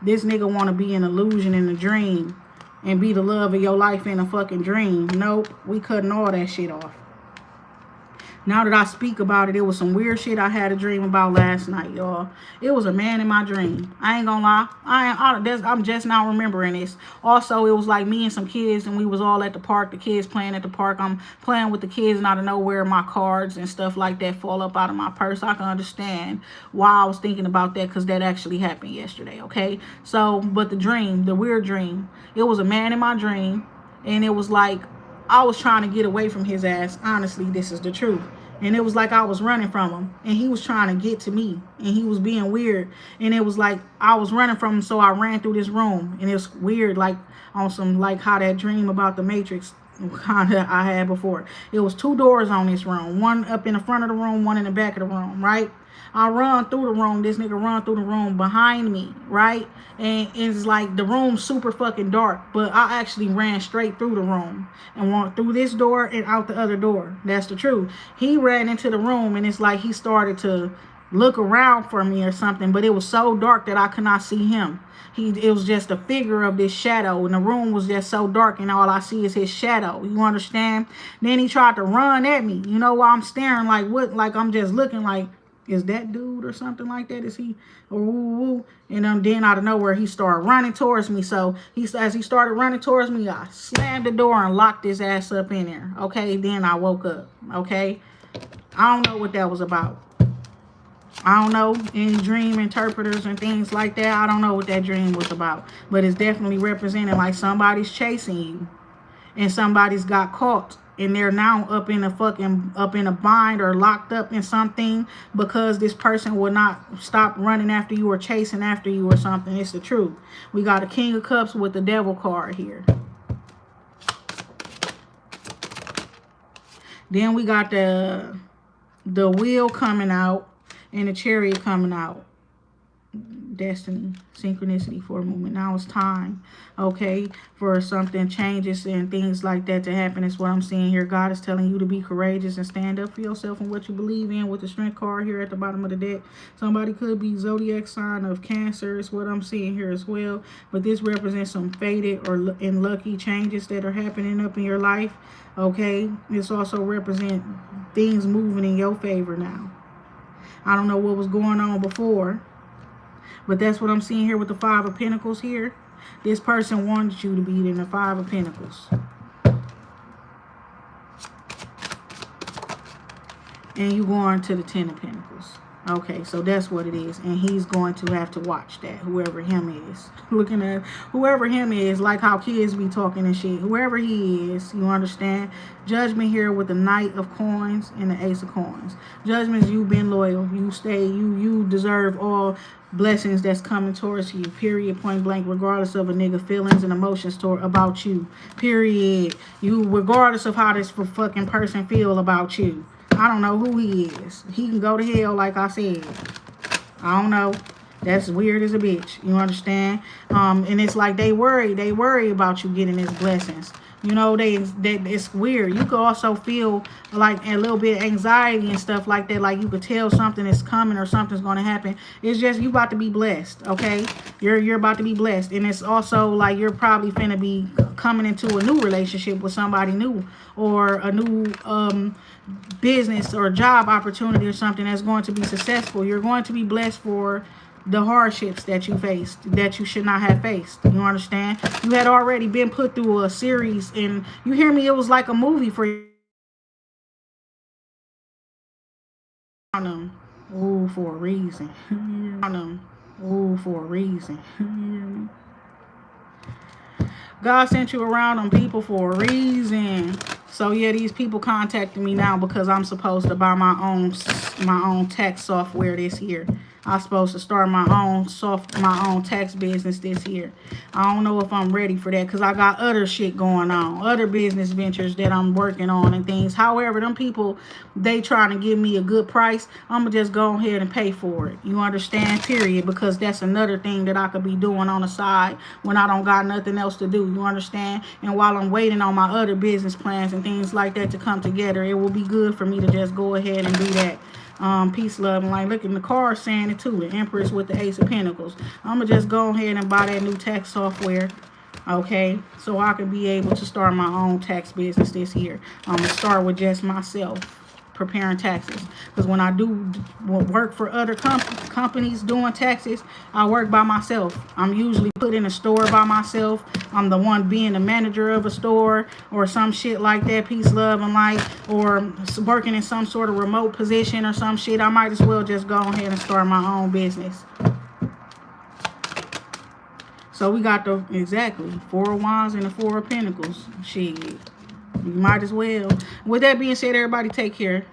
This nigga want to be an illusion in a dream and be the love of your life in a fucking dream. Nope, we cutting all that shit off. Now that I speak about it, it was some weird shit I had a dream about last night, y'all. It was a man in my dream. I ain't gonna lie. I'm just now remembering this. Also, it was like me and some kids, and we was all at the park. The kids playing at the park. I'm playing with the kids, and out of nowhere, my cards and stuff like that fall up out of my purse. I can understand why I was thinking about that, because that actually happened yesterday, okay? So, but the dream, the weird dream, it was a man in my dream, and it was like, I was trying to get away from his ass. Honestly, this is the truth. And it was like I was running from him. And he was trying to get to me. And he was being weird. And it was like I was running from him, so I ran through this room. And it was weird, like on some, like how that dream about the Matrix kind of I had before. It was 2 doors on this room. One up in the front of the room, one in the back of the room, right? I run through the room. This nigga run through the room behind me, right? And it's like the room's super fucking dark, but I actually ran straight through the room and went through this door and out the other door. That's the truth. He ran into the room, and it's like he started to look around for me or something, but it was so dark that I could not see him. It was just a figure of this shadow, and the room was just so dark, and all I see is his shadow. You understand? Then he tried to run at me. You know, while I'm staring, like what? Like I'm just looking like, is that dude or something like that? Is he? Or woo woo? And then out of nowhere, he started running towards me. So as he started running towards me, I slammed the door and locked his ass up in there. Okay, then I woke up. Okay, I don't know what that was about. I don't know any dream interpreters and things like that. I don't know what that dream was about. But it's definitely representing like somebody's chasing you. And somebody's got caught. And they're now up in a bind or locked up in something because this person will not stop running after you or chasing after you or something. It's the truth. We got a King of Cups with the Devil card here. Then we got the Wheel coming out and the Chariot coming out. Destiny, synchronicity for a moment. Now it's time, okay, for something, changes and things like that to happen. Is what I'm seeing here. God is telling you to be courageous and stand up for yourself and what you believe in, with the Strength card here at the bottom of the deck. Somebody could be zodiac sign of Cancer is what I'm seeing here as well. But this represents some fated or lucky changes that are happening up in your life, okay? This also represents things moving in your favor now. I don't know what was going on before, but that's what I'm seeing here with the 5 of Pentacles here. This person wanted you to be in the 5 of Pentacles. And you going to the 10 of Pentacles. Okay, so that's what it is. And he's going to have to watch that, whoever him is. Looking at whoever him is, like how kids be talking and shit. Whoever he is, you understand? Judgment here with the Knight of Coins and the Ace of Coins. Judgments, you've been loyal. You stay, you deserve all blessings that's coming towards you. Period, point blank, regardless of a nigga feelings and emotions about you. Period. You, regardless of how this fucking person feel about you. I don't know who he is. He can go to hell, like I said. I don't know. That's weird as a bitch. You understand? And it's like they worry about you getting his blessings. You know, it's weird. You could also feel like a little bit of anxiety and stuff like that. Like you could tell something is coming or something's going to happen. It's just you about to be blessed, okay? You're about to be blessed. And it's also like you're probably finna be coming into a new relationship with somebody new, or a new business or job opportunity or something that's going to be successful. You're going to be blessed for the hardships that you faced, that you should not have faced. You understand? You had already been put through a series, and you hear me, it was like a movie for you. On them. Ooh, for a reason. On them. Ooh, for a reason. God sent you around on people for a reason. So yeah, these people contacting me now because I'm supposed to buy my own tax software this year. I'm supposed to start my own tax business this year. I don't know if I'm ready for that because I got other shit going on, other business ventures that I'm working on and things. However, them people, they trying to give me a good price. I'm gonna just go ahead and pay for it. You understand? Period. Because that's another thing that I could be doing on the side when I don't got nothing else to do. You understand? And while I'm waiting on my other business plans and things like that to come together, it will be good for me to just go ahead and do that. Peace, love, and light. Look in the card saying it too. The Empress with the Ace of Pentacles. I'm going to just go ahead and buy that new tax software. Okay. So I can be able to start my own tax business this year. I'm going to start with just myself preparing taxes. Because when I do work for other companies doing taxes, I work by myself. I'm usually put in a store by myself. I'm the one being the manager of a store or some shit like that. Peace, love, and light. Or working in some sort of remote position or some shit. I might as well just go ahead and start my own business. So we got the, exactly, 4 of Wands and the 4 of Pentacles. Shit. You might as well. With that being said, everybody take care.